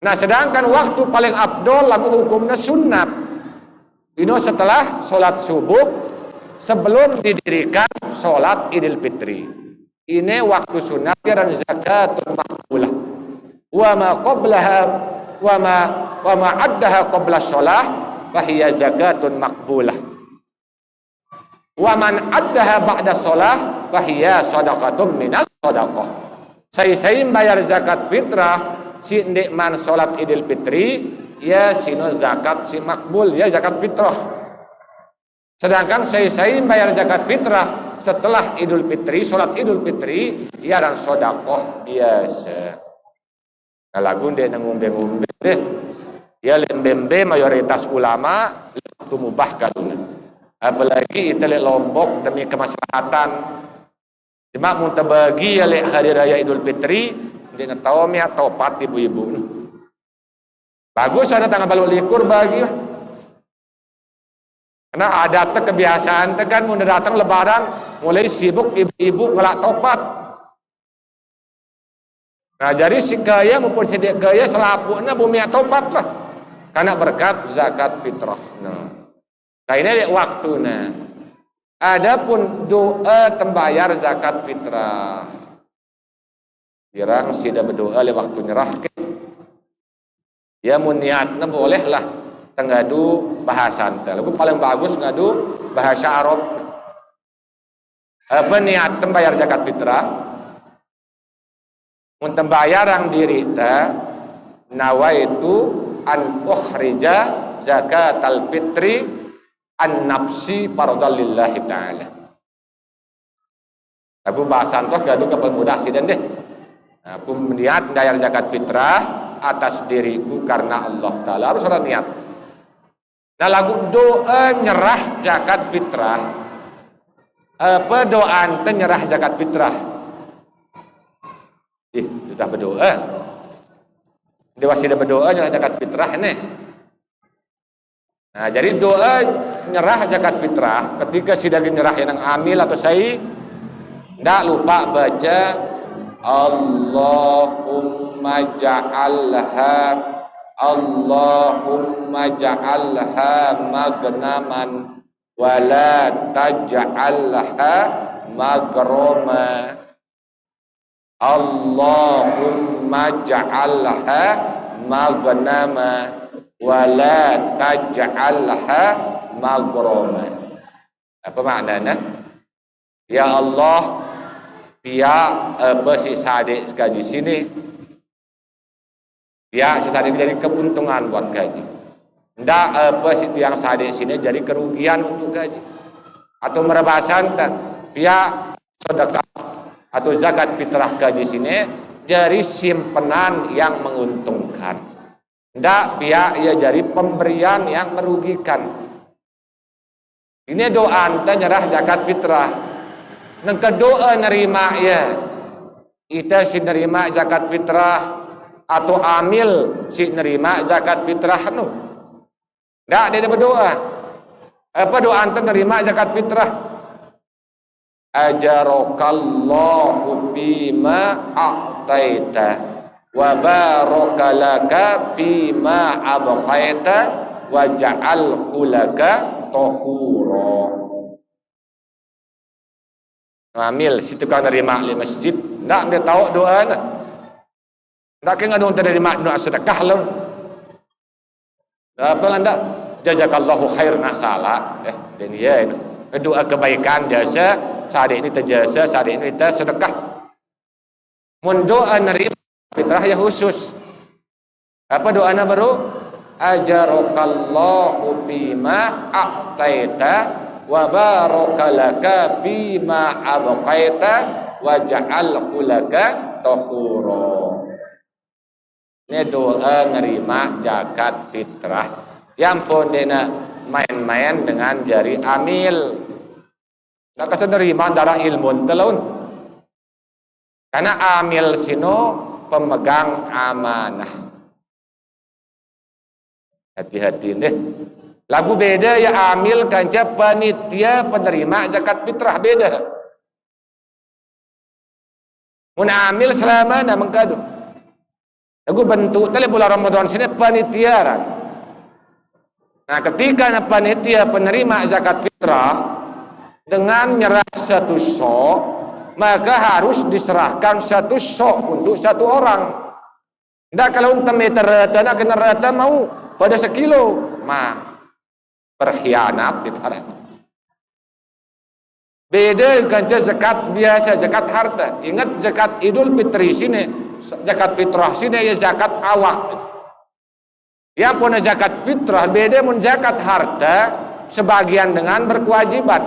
Nah sedangkan waktu paling afdol lagu hukumnya sunnat ini setelah sholat subuh sebelum didirikan sholat Idul Fitri. Ini waktu sunat dan zakatun maqbulah. Wa ma qablaha wa ma addaha qabla shalah fa hiya zakatun maqbulah. Wa man addaha ba'da shalah fa hiya shadaqatun minas shadaqah. Saya bayar zakat fitrah si ndek man salat Idul Fitri ya sino zakat si makbul ya zakat fitrah. Sedangkan saya bayar zakat fitrah setelah Idul Fitri, sholat Idul Fitri, ya dan sodakoh biasa. Nah lagu dia ngumbe-ngumbe deh, ya lembembe mayoritas ulama waktu mubah kaduna. Apalagi itu le Lombok demi kemaslahatan. Cuma mun terbagi ya le hari raya Idul Fitri, dia tahu mi topat ibu-ibu. Bagus ada tanggal baluk likur bagi. Karena ada kebiasaan kan mun datang lebaran mulai sibuk ibu-ibu ngelak topat. Nah jadi si kaya maupun si dek kaya selapuknya bumi topat lah. Karena berkat zakat fitrah. Nah ini waktunya. Adapun doa tembayar zakat fitrah. Kirang sida berdoa le waktu nyerah. Ya mun niatnya boleh lah. Ngadu bahasa anta. Lagu paling bagus ngadu bahasa Arab. Apa niat tembayar zakat fitrah? Mun tembayar ang diri ta nawaitu an ukhrija zakatal fitri an nafsi fardhan lillahi ta'ala. Lagu bahasa anta ngadu kapal mudah sidan deh. Aku niat bayar zakat fitrah atas diriku karena Allah Ta'ala. Harus ada niat. Nah lagu doa nyerah zakat fitrah apa doa nyerah zakat fitrah. Sudah berdoa. Dia sudah berdoa nyerah zakat fitrah nih. Nah, jadi doa nyerah zakat fitrah ketika sudah nyerah yang amil atau sai, ndak lupa baca Allahumma ja'alha magnaman wala taj'alha magroma. Allahumma ja'alha magnama wala taj'alha magroma. Apa maknanya? Ya Allah, biar apa si sadik gaji sini, biar si sadik jadi keuntungan buat gaji. Ndak apa si tiang sadik sini jadi kerugian untuk gaji. Atau merebasan biar sedekah atau zakat fitrah gaji sini jadi simpenan yang menguntungkan. Ndak biar ia jadi pemberian yang merugikan. Ini doa anta nyerah zakat fitrah. Nang kedoa nerima ya. Kita si nerima zakat fitrah atau amil si nerima zakat fitrah nu. Ndak dia berdoa. Apa doa anta nerima zakat fitrah? Ajarakallahu bima a'taita wa barakalaka bima abqaita wa ja'alhu laka tahura. Ngamil si tukang nerima di masjid, ndak dia tahu doa na. Ndak ke ngadong terima doa sedekah lo. Apa ndak jazakallahu khairan salah. Dan dia itu doa kebaikan jasa, saat ini terjasa, saat ini kita sedekah. Mun doa nerima fitrah ya khusus. Apa doanya baru? Ajarakallahu bima a'taita wa barakalaka bima abqaita wa ja'alhu laka tahura. Ini doa nerima zakat fitrah. Yang pun dena main-main dengan jari amil. Tak kasih nerima darah ilmu telun. Karena amil sino pemegang amanah. Hati-hati deh. Lagu beda ya amil kanca panitia penerima zakat fitrah beda. Mun amil selama na mengkadu. Lagu bentuk tali bulan Ramadan sini panitia ran. Nah, ketika na panitia penerima zakat fitrah dengan nyerah satu sok, maka harus diserahkan satu sok untuk satu orang. Ndak kalau untuk meter rata nak kena rata mau pada sekilo, mah berkhianat ditarik. Beda dengan zakat biasa, zakat harta. Ingat zakat Idul Fitri sini, zakat fitrah sini ya zakat awak. Yang pun zakat fitrah beda mun zakat harta sebagian dengan berkewajiban.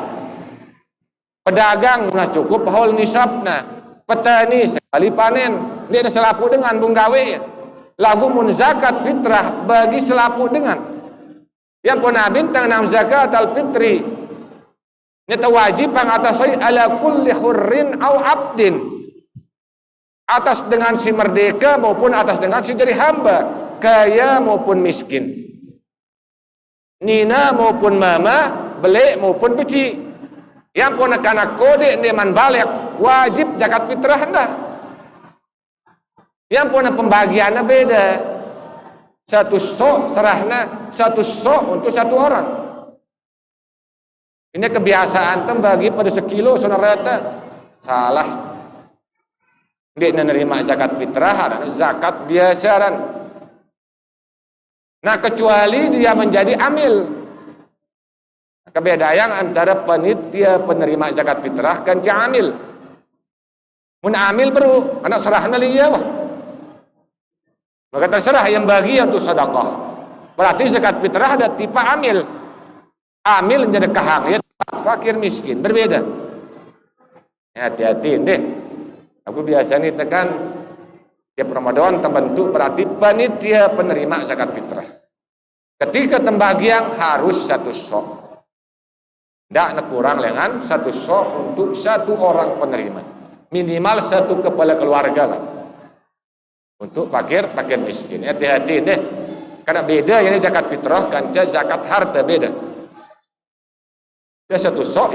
Pedagang nah cukup haul nisabna, petani sekali panen dia selapu dengan bunggawe. Lagu mun zakat fitrah bagi selapu dengan. Yang pun bintang nam zakat al-fitri nyata wajib pang atas ala kulli hurrin au abdin, atas dengan si merdeka maupun atas dengan si jadi hamba, kaya maupun miskin, nina maupun mama, belik maupun beci. Yang pun anak kode neman balik wajib zakat fitrah dah. Yang pun pembagiannya beda. Satu sok serahna, satu sok untuk satu orang. Ini kebiasaan bagi pada sekilo saudara rata salah. Dia menerima zakat fitrah, zakat biasaran. Nah kecuali dia menjadi amil. Kebedaan antara panitia penerima zakat fitrah kan amil. Mun amil baru anak serahna liya wah. Maka terserah yang bagi untuk sedekah. Berarti zakat fitrah ada tipe amil. Amil jadi kahang ya fakir miskin berbeda. Hati-hati deh. Aku biasa nih tekan tiap Ramadan terbentuk berarti panitia penerima zakat fitrah. Ketika tembagian harus satu sok. Tidak kurang dengan satu sok untuk satu orang penerima. Minimal satu kepala keluarga lah. Untuk fakir miskin. Hati-hati deh. Karena beda ini zakat fitrah, kanca zakat harta beda. Ya satu sok,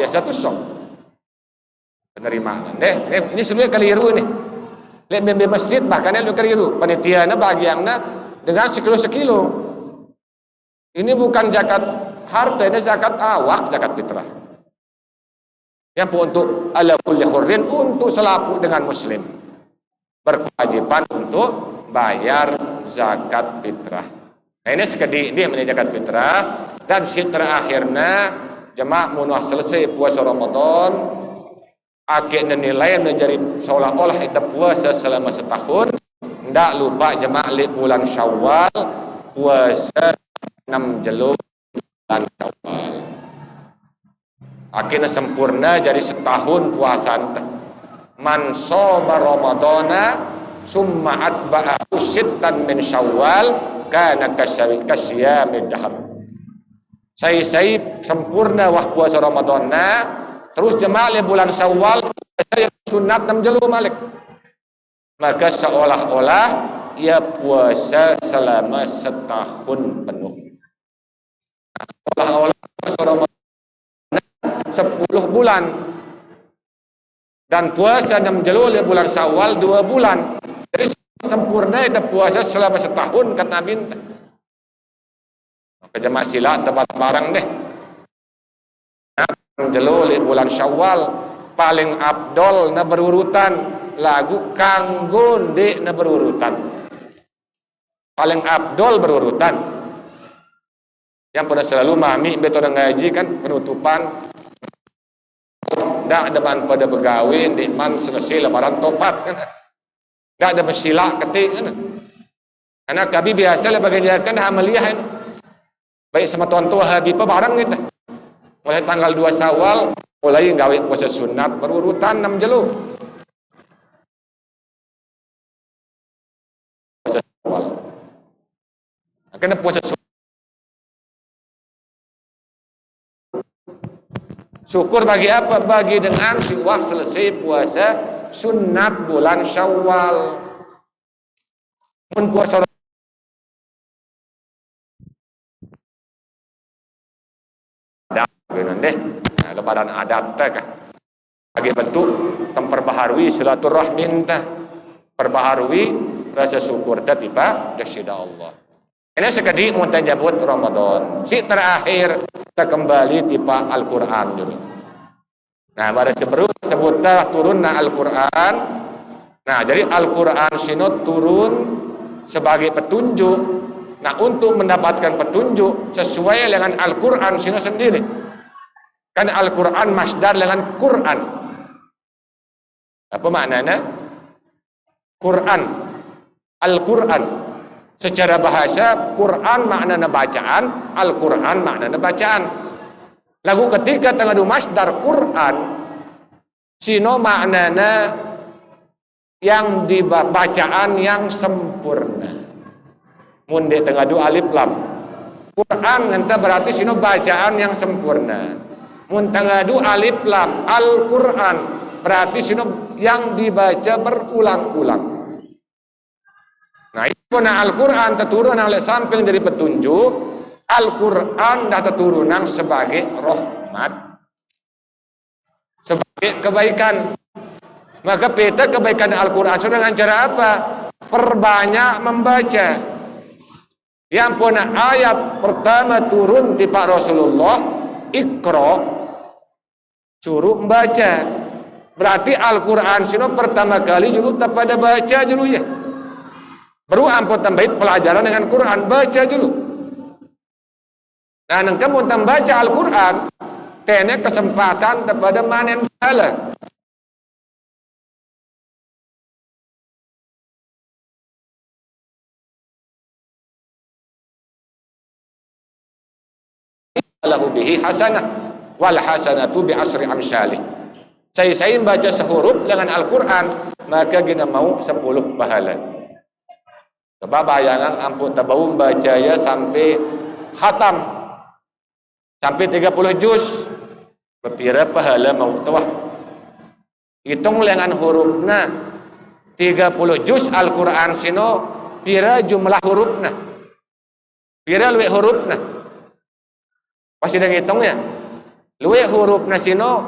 penerimaan. Ini sebenarnya keliru nih. Lihat member masjid bahkan lu keliru. Panitiana bagiannya dengan sekilo. Ini bukan zakat harta, ini zakat awak, zakat fitrah. Yang untuk ala kulli hurrin, untuk selapu dengan muslim. Berkewajiban untuk bayar zakat fitrah. Nah ini sekedi dia menjadi zakat fitrah. Dan si terakhirnya jemaah munah selesai puasa Ramadan, akhirnya nilai menjadi seolah-olah itu puasa selama setahun. Tidak lupa jemaah li bulan Syawal, puasa 6 jeluk bulan Syawal. Akhirnya sempurna jadi setahun puasa. Man shoma Ramadana summa atba'ahu sittan min Syawal kana kasyamid dahar. Saya sempurna wah puasa Ramadan terus jemaah bulan Syawal yang sunat 6 jelu malik. Maka seolah-olah ia puasa selama setahun penuh. Seolah-olah puasa Ramadan 10 bulan dan puasa 6 jelu bulan Syawal 2 bulan. Jadi sempurna itu puasa selama setahun kata Nabi. Maka jemaah sila tempat barang deh. Jelo bulan Syawal paling abdol na berurutan lagu kanggo ndek na berurutan. Paling abdol berurutan. Yang pada selalu mami betul ngaji kan penutupan. Ndak depan pada begawe ndek man selesai lebaran topat kan. Ndak ada mesila ketik kan. Anak kami biasa lah bagian amaliah kan. Baik sama tuan tua Habibah barang kita. Mulai tanggal 2 Syawal mulai gawe puasa sunat berurutan 6 jelu. Puasa Syawal. Kena puasa sunat. Syukur bagi apa? Bagi dengan si wah selesai puasa sunat bulan Syawal. Mun puasa nah, lebaran adat kan bagi bentuk memperbaharui silaturahmi tah perbaharui rasa syukur tiba kepada Allah. Ini sekali mau jabut Ramadan si terakhir kita kembali tiba Al-Quran juga. Nah pada sebutlah turunna Al-Quran. Nah jadi Al-Quran sino turun sebagai petunjuk. Nah untuk mendapatkan petunjuk sesuai dengan Al-Quran sino sendiri. Kan Al-Quran masdar dengan Quran. Apa maknanya? Quran. Al-Quran. Secara bahasa, Quran maknanya bacaan, Al-Quran maknanya bacaan. Lagu ketika tengah masdar Quran, sino maknanya yang dibacaan yang sempurna. Munde tengah alif lam. Quran nanti berarti sino bacaan yang sempurna. Muntangadu alif lam Al-Quran berarti sino yang dibaca berulang-ulang. Nah itu Al-Quran terturun oleh samping dari petunjuk. Al-Quran dah terturunan sebagai rahmat, sebagai kebaikan. Maka peta kebaikan Al-Quran dengan cara apa? Perbanyak membaca. Yang punya ayat pertama turun di Pak Rasulullah Iqra, suruh membaca. Berarti Al-Quran sino pertama kali dulu pada baca dulu ya. Baru ampun tambah pelajaran dengan Quran, baca dulu. Nah nengka mau baca Al-Quran tene kesempatan kepada manen pahala. Lahu bihi hasanah wal hasanatu bi asri amsalih. Saya baca sehuruf dengan Al-Quran maka kita mau 10 pahala. Coba bayangan ampun tabau baca ya sampai khatam sampai 30 juz Bepira pahala mau tawah. Hitung lengan hurufna 30 juz Al-Quran sino pira jumlah hurufna. Pira luwih hurufna. Pasti dah hitungnya. Luwih hurufna sino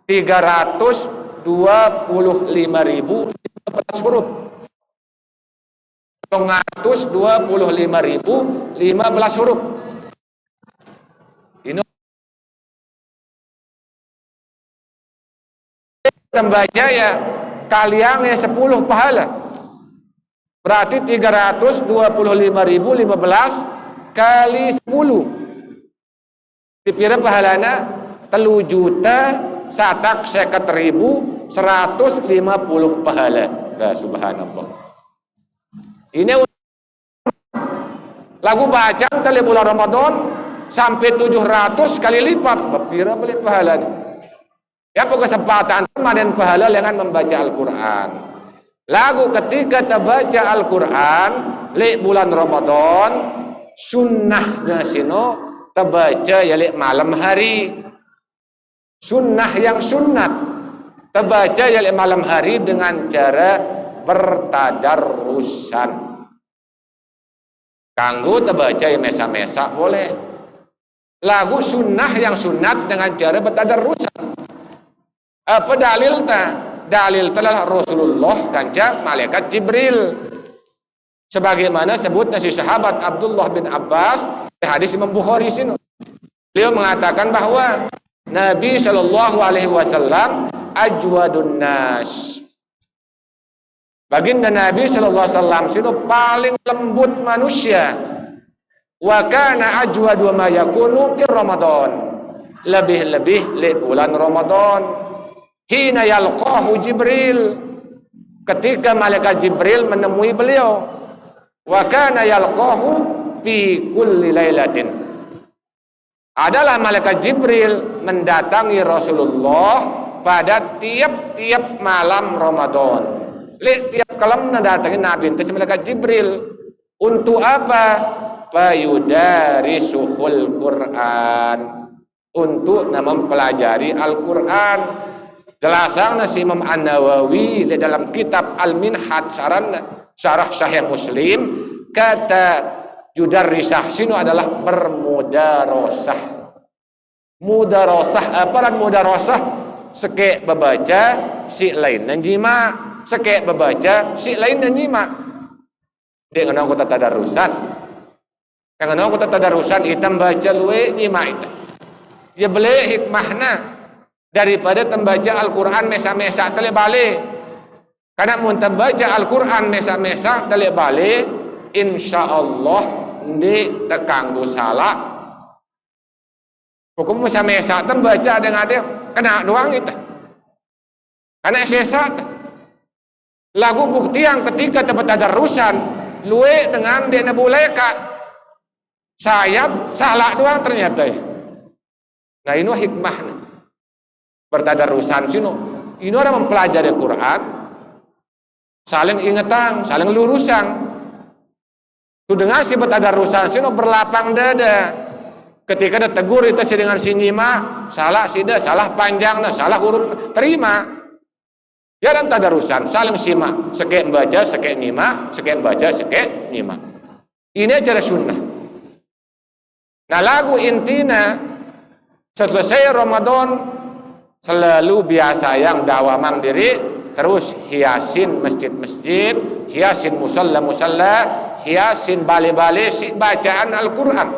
325.015 huruf. 325.015 huruf. Ini membaca ya kaliangnya 10 pahala. Berarti 325.015 kali 10. Dipira pahalana 3.150.150 pahala. Nah, subhanallah. Ini lagu bacaan tali bulan Ramadan sampai 700 kali lipat. Berpira beli pahala. Ya kesempatan dan pahala dengan membaca Al-Quran. Lagu ketika terbaca Al-Quran li bulan Ramadan sunnahnya sino terbaca ya li malam hari. Sunnah yang sunnat terbaca ya li malam hari dengan cara bertadarrusan. Kanggo terbaca ya mesa-mesa boleh. Lagu sunnah yang sunat dengan cara bertadarrusan. Apa dalilnya? Dalil telah Rasulullah kanca malaikat Jibril. Sebagaimana sebutnya si sahabat Abdullah bin Abbas di hadis Imam Bukhari sini. Beliau mengatakan bahwa Nabi Shallallahu Alaihi Wasallam ajwadun nas. Baginda Nabi Shallallahu Alaihi Wasallam sini paling lembut manusia. Wa kana ajwadu ma yakunu fi Ramadan. Lebih-lebih di bulan Ramadan. Hina yalqahu Jibril, ketika malaikat Jibril menemui beliau. Wa kana yalqahu fi kulli lailatin. Adalah malaikat Jibril mendatangi Rasulullah pada tiap-tiap malam Ramadan. Tiap kalam mendatangi Nabi itu malaikat Jibril. Untuk apa? Fayudarisuhul Quran. Untuk mempelajari Al-Quran. Jelasang nasi Imam An-Nawawi di dalam kitab Al-Minhaj syarah Sahih Muslim kata yudarrisah sinu adalah bermudarosah. Mudarosah apa mudarosah? Sekek membaca si lain dan nyimak, sekek membaca si lain dan nyimak. Dia kenal kota tadarusan. Yang kenal kota tadarusan kita baca luwe nyimak itu. Dia beli hikmahna daripada membaca Al-Quran mesa-mesa telik balik. Karena mau membaca Al-Quran mesa-mesa telik balik, insya Allah di terganggu salah. Hukum mesa-mesa membaca dengan dia kena doang itu. Karena sesat. Lagu bukti yang ketika tempat tadarusan luwe dengan dia nebuleka. Saya salah doang ternyata. Nah ini hikmahnya. Bertadarusan sino ini orang mempelajari Quran saling ingetan, saling lurusan. Tu dengar si bertadarusan sino berlapang dada ketika ada tegur itu si dengan si nyima salah sida, salah panjangnya, salah huruf terima ya dan tadarusan saling simak sekek baca, sekek nyima, sekek baca, sekek nyima. Ini acara sunnah. Nah lagu intina selesai Ramadan selalu biasa yang dawamang diri terus hiasin masjid-masjid, hiasin musalla-musalla, hiasin bale-bale si bacaan Al-Quran.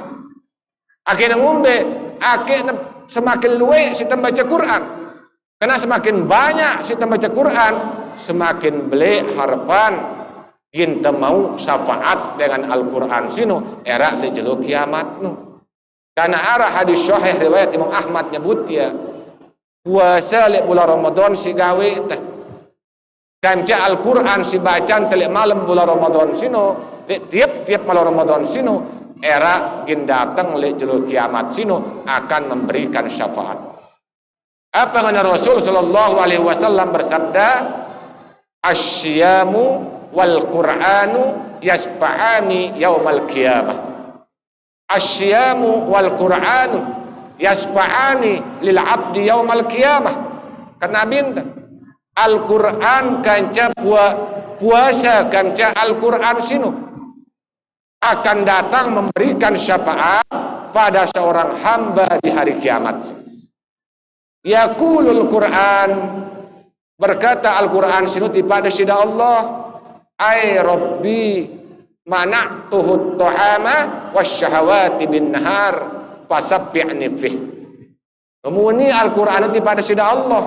Akhirnya ngumbe, akhirnya semakin luwe si membaca Quran. Karena semakin banyak si membaca Quran, semakin beli harapan kita mau syafaat dengan Al-Quran sino era di jeluk kiamat no. Karena arah hadis sahih riwayat Imam Ahmad nyebut ya puasa lek bulan Ramadan si gawe teh. Kanca Al-Quran si bacaan telik malam bulan Ramadan sino, tiap-tiap malam Ramadan sino, era gin datang lek jelo kiamat sino akan memberikan syafaat. Apa kata Rasul sallallahu alaihi wasallam bersabda, "Asyamu wal Qur'anu yasfa'ani yaumal qiyamah." Asyamu wal Qur'anu yasfa'ani lil abdi yaumal qiyamah. Karena binta Al-Quran kanca puasa kanca Al-Quran sinu akan datang memberikan syafaat pada seorang hamba di hari kiamat. Yaqulul Quran, berkata Al-Quran sinu pada sida Allah, ay rabbi mana'tuhu ta'ama wasyahawati bin nahar fasabbi'ni fih. Kemudian Al-Quran pada sida Allah,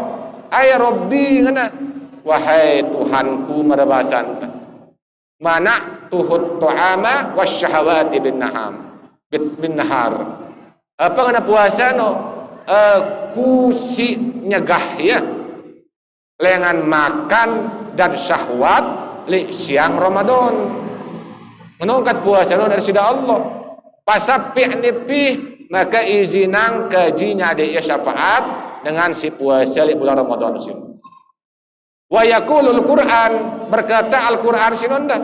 ay rabbi ngana, wahai Tuhanku marabasan, mana'tuhu ta'ama wasyahawati bin nahar. Apa ngana puasa no? Kusi nyegah ya lengan makan dan syahwat li siang Ramadan. Menungkat puasa dari sida Allah. Pasapihni pih, maka izinang kajinya dia syafaat dengan si puasa li bulan Ramadan sini. Wa yaqulul Quran, berkata Al-Quran sinonda,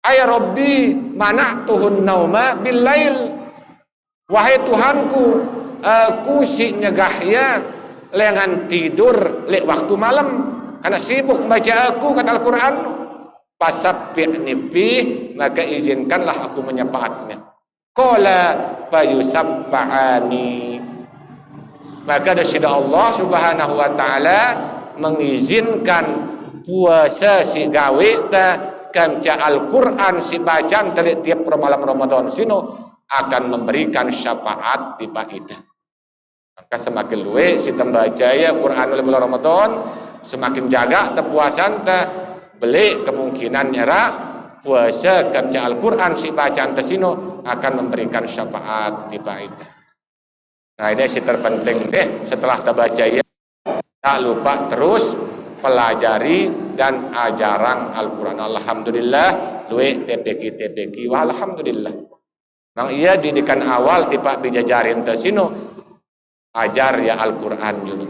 ay rabbi mana'tuhun nauma bil lail. Wahai Tuhanku, aku si nyegahya lengan tidur lek waktu malam karena sibuk baca aku, kata Al-Quran. Pasabbi'ni fih, maka izinkanlah aku menyapaatnya. Qala fayusabba'ani, maka dari Allah subhanahu wa ta'ala mengizinkan puasa si gawe ta kanca Al-Quran si bacaan tiap malam Ramadan sino akan memberikan syafaat di kita. Maka semakin luwe si tembaca ya Quran oleh bulan Ramadan, semakin jaga tepuasan ta beli kemungkinan nyera puasa kanca Al-Quran si bacaan tesino akan memberikan syafaat di kita. Nah ini si terpenting deh, setelah terbaca ya tak lupa terus pelajari dan ajaran Al-Quran. Alhamdulillah luwe TPQ alhamdulillah. Bang iya didikan awal tiba bijajarin tesino ajar ya Al-Quran dulu.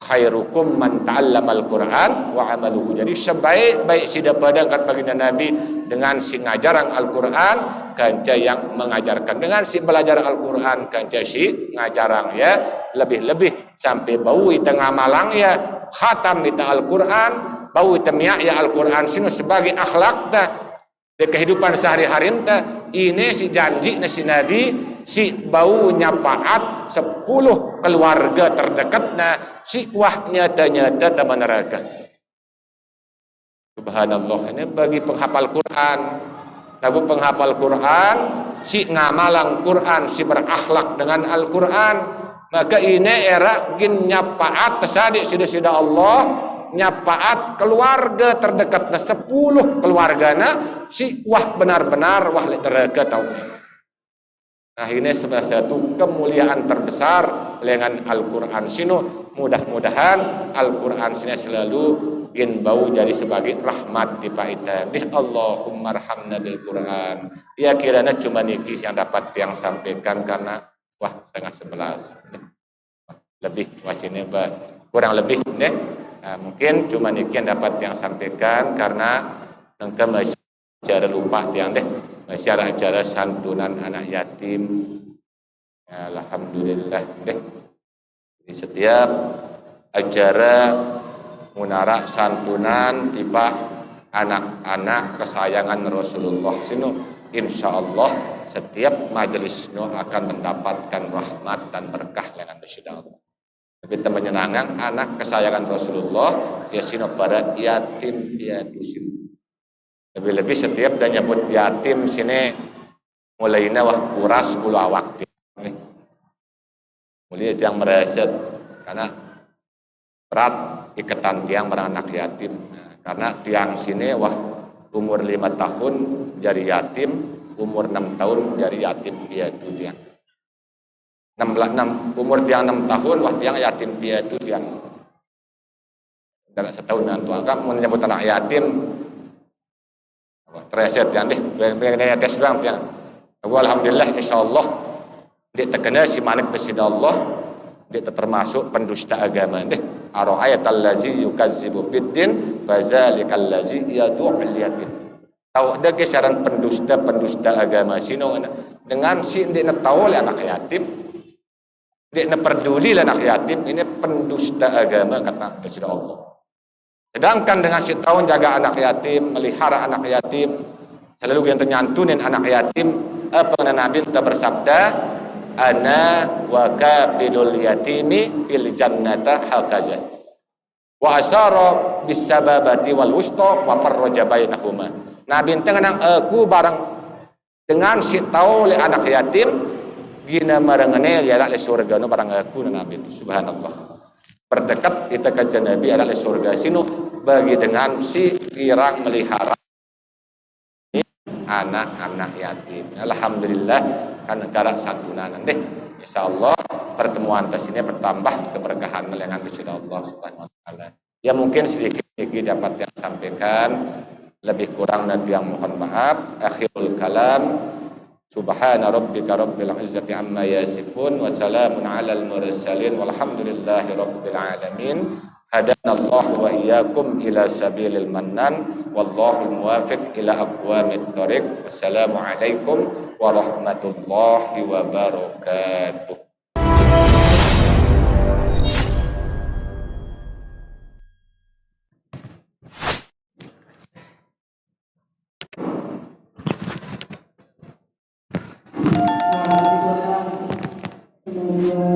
Khairukum man ta'allamal Quran wa amaluhu. Jadi sebaik-baik sida pada kat baginda Nabi dengan si ngajaran Al-Quran kanca yang mengajarkan, dengan si belajar Al-Quran kanca si ngajarang ya, lebih-lebih sampai bau tengah malang ya khatam kita Al-Quran, bau temia ya Al-Quran sino sebagai akhlak ta di kehidupan sehari-hari ta. Ini si janji si Nabi si bau nyapaat 10 keluarga terdekatnya si wah nyata-nyata taman neraka. Subhanallah, ini bagi penghafal Quran. Lagu penghafal Quran si ngamalang Quran, si berakhlak dengan Al-Quran, maka ini era gin nyapaat tesadik sida-sida Allah, nyapaat keluarga terdekatnya 10 keluargana si wah benar-benar wah neraka tahu. Nah ini salah satu kemuliaan terbesar dengan Al-Quran sino. Mudah-mudahan Al-Quran sini selalu ingin bau jadi sebagai rahmat di kita. Allahumma arhamna bil Quran. Ya kiranya cuma niki yang dapat yang sampaikan karena wah 10:30 lebih wacine kurang lebih deh. Nah, mungkin cuma niki yang dapat yang sampaikan karena engke masih cara lupa yang deh. Masih acara santunan anak yatim. Ya, alhamdulillah deh. Di setiap acara munara santunan tiba anak-anak kesayangan Rasulullah sinu, insyaallah setiap majelis no akan mendapatkan rahmat dan berkah dengan Allah. Tapi menyenangkan anak kesayangan Rasulullah ya sinu pada yatim piatu sinu. Lebih-lebih setiap dan nyebut yatim sini mulainya wah kuras pula waktu. Mulai yang mereset karena berat ikatan tiang beranak yatim. Nah, karena tiang sini wah umur 5 tahun jadi yatim, umur 6 tahun jadi yatim piatu tiang. 6 umur tiang 6 tahun wah tiang yatim piatu tiang. Dan setahun nanti agak menyebut anak yatim tereset yang deh, pengen tes doang yang. Alhamdulillah insyaallah dia terkena si manik besida Allah, dia termasuk pendusta agama deh. Ara'ayatal ladzi yukazzibu biddin fazalikal ladzi yad'ul yatim. Tahu ada kisaran pendusta agama sino dengan si dia tahu oleh anak yatim. Dia peduli anak yatim, ini pendusta agama kata Presiden Allah. Sedangkan dengan si tahun jaga anak yatim, melihara anak yatim, selalu yang nyantunin anak yatim, apa Nabi kita bersabda, ana wa kafilul yatimi fil jannata hakaza. Wa asara bis sababati wal wusta wa farraja bainahuma. Nabi tengenang aku barang dengan si tahu le anak yatim gina marangane ya le surga no barang aku Nabi subhanallah. Berdekat kita ke Nabi adalah surga sinu bagi dengan si kirang melihara anak-anak yatim. Alhamdulillah kan negara santunan deh. Insyaallah pertemuan ke sini bertambah keberkahan melengan Gusti Allah Subhanahu wa taala. Ya mungkin sedikit dapat yang sampaikan, lebih kurang nanti yang mohon maaf. Akhirul kalam, subhana rabbika rabbil izzati amma yasifun wa salamun alal mursalin walhamdulillahi rabbil alamin. Hadanallahu wa iyyakum ila sabilil mannan wallahu muwafiq ila aqwamit thoriq. Wassalamu alaikum warahmatullahi wabarakatuh.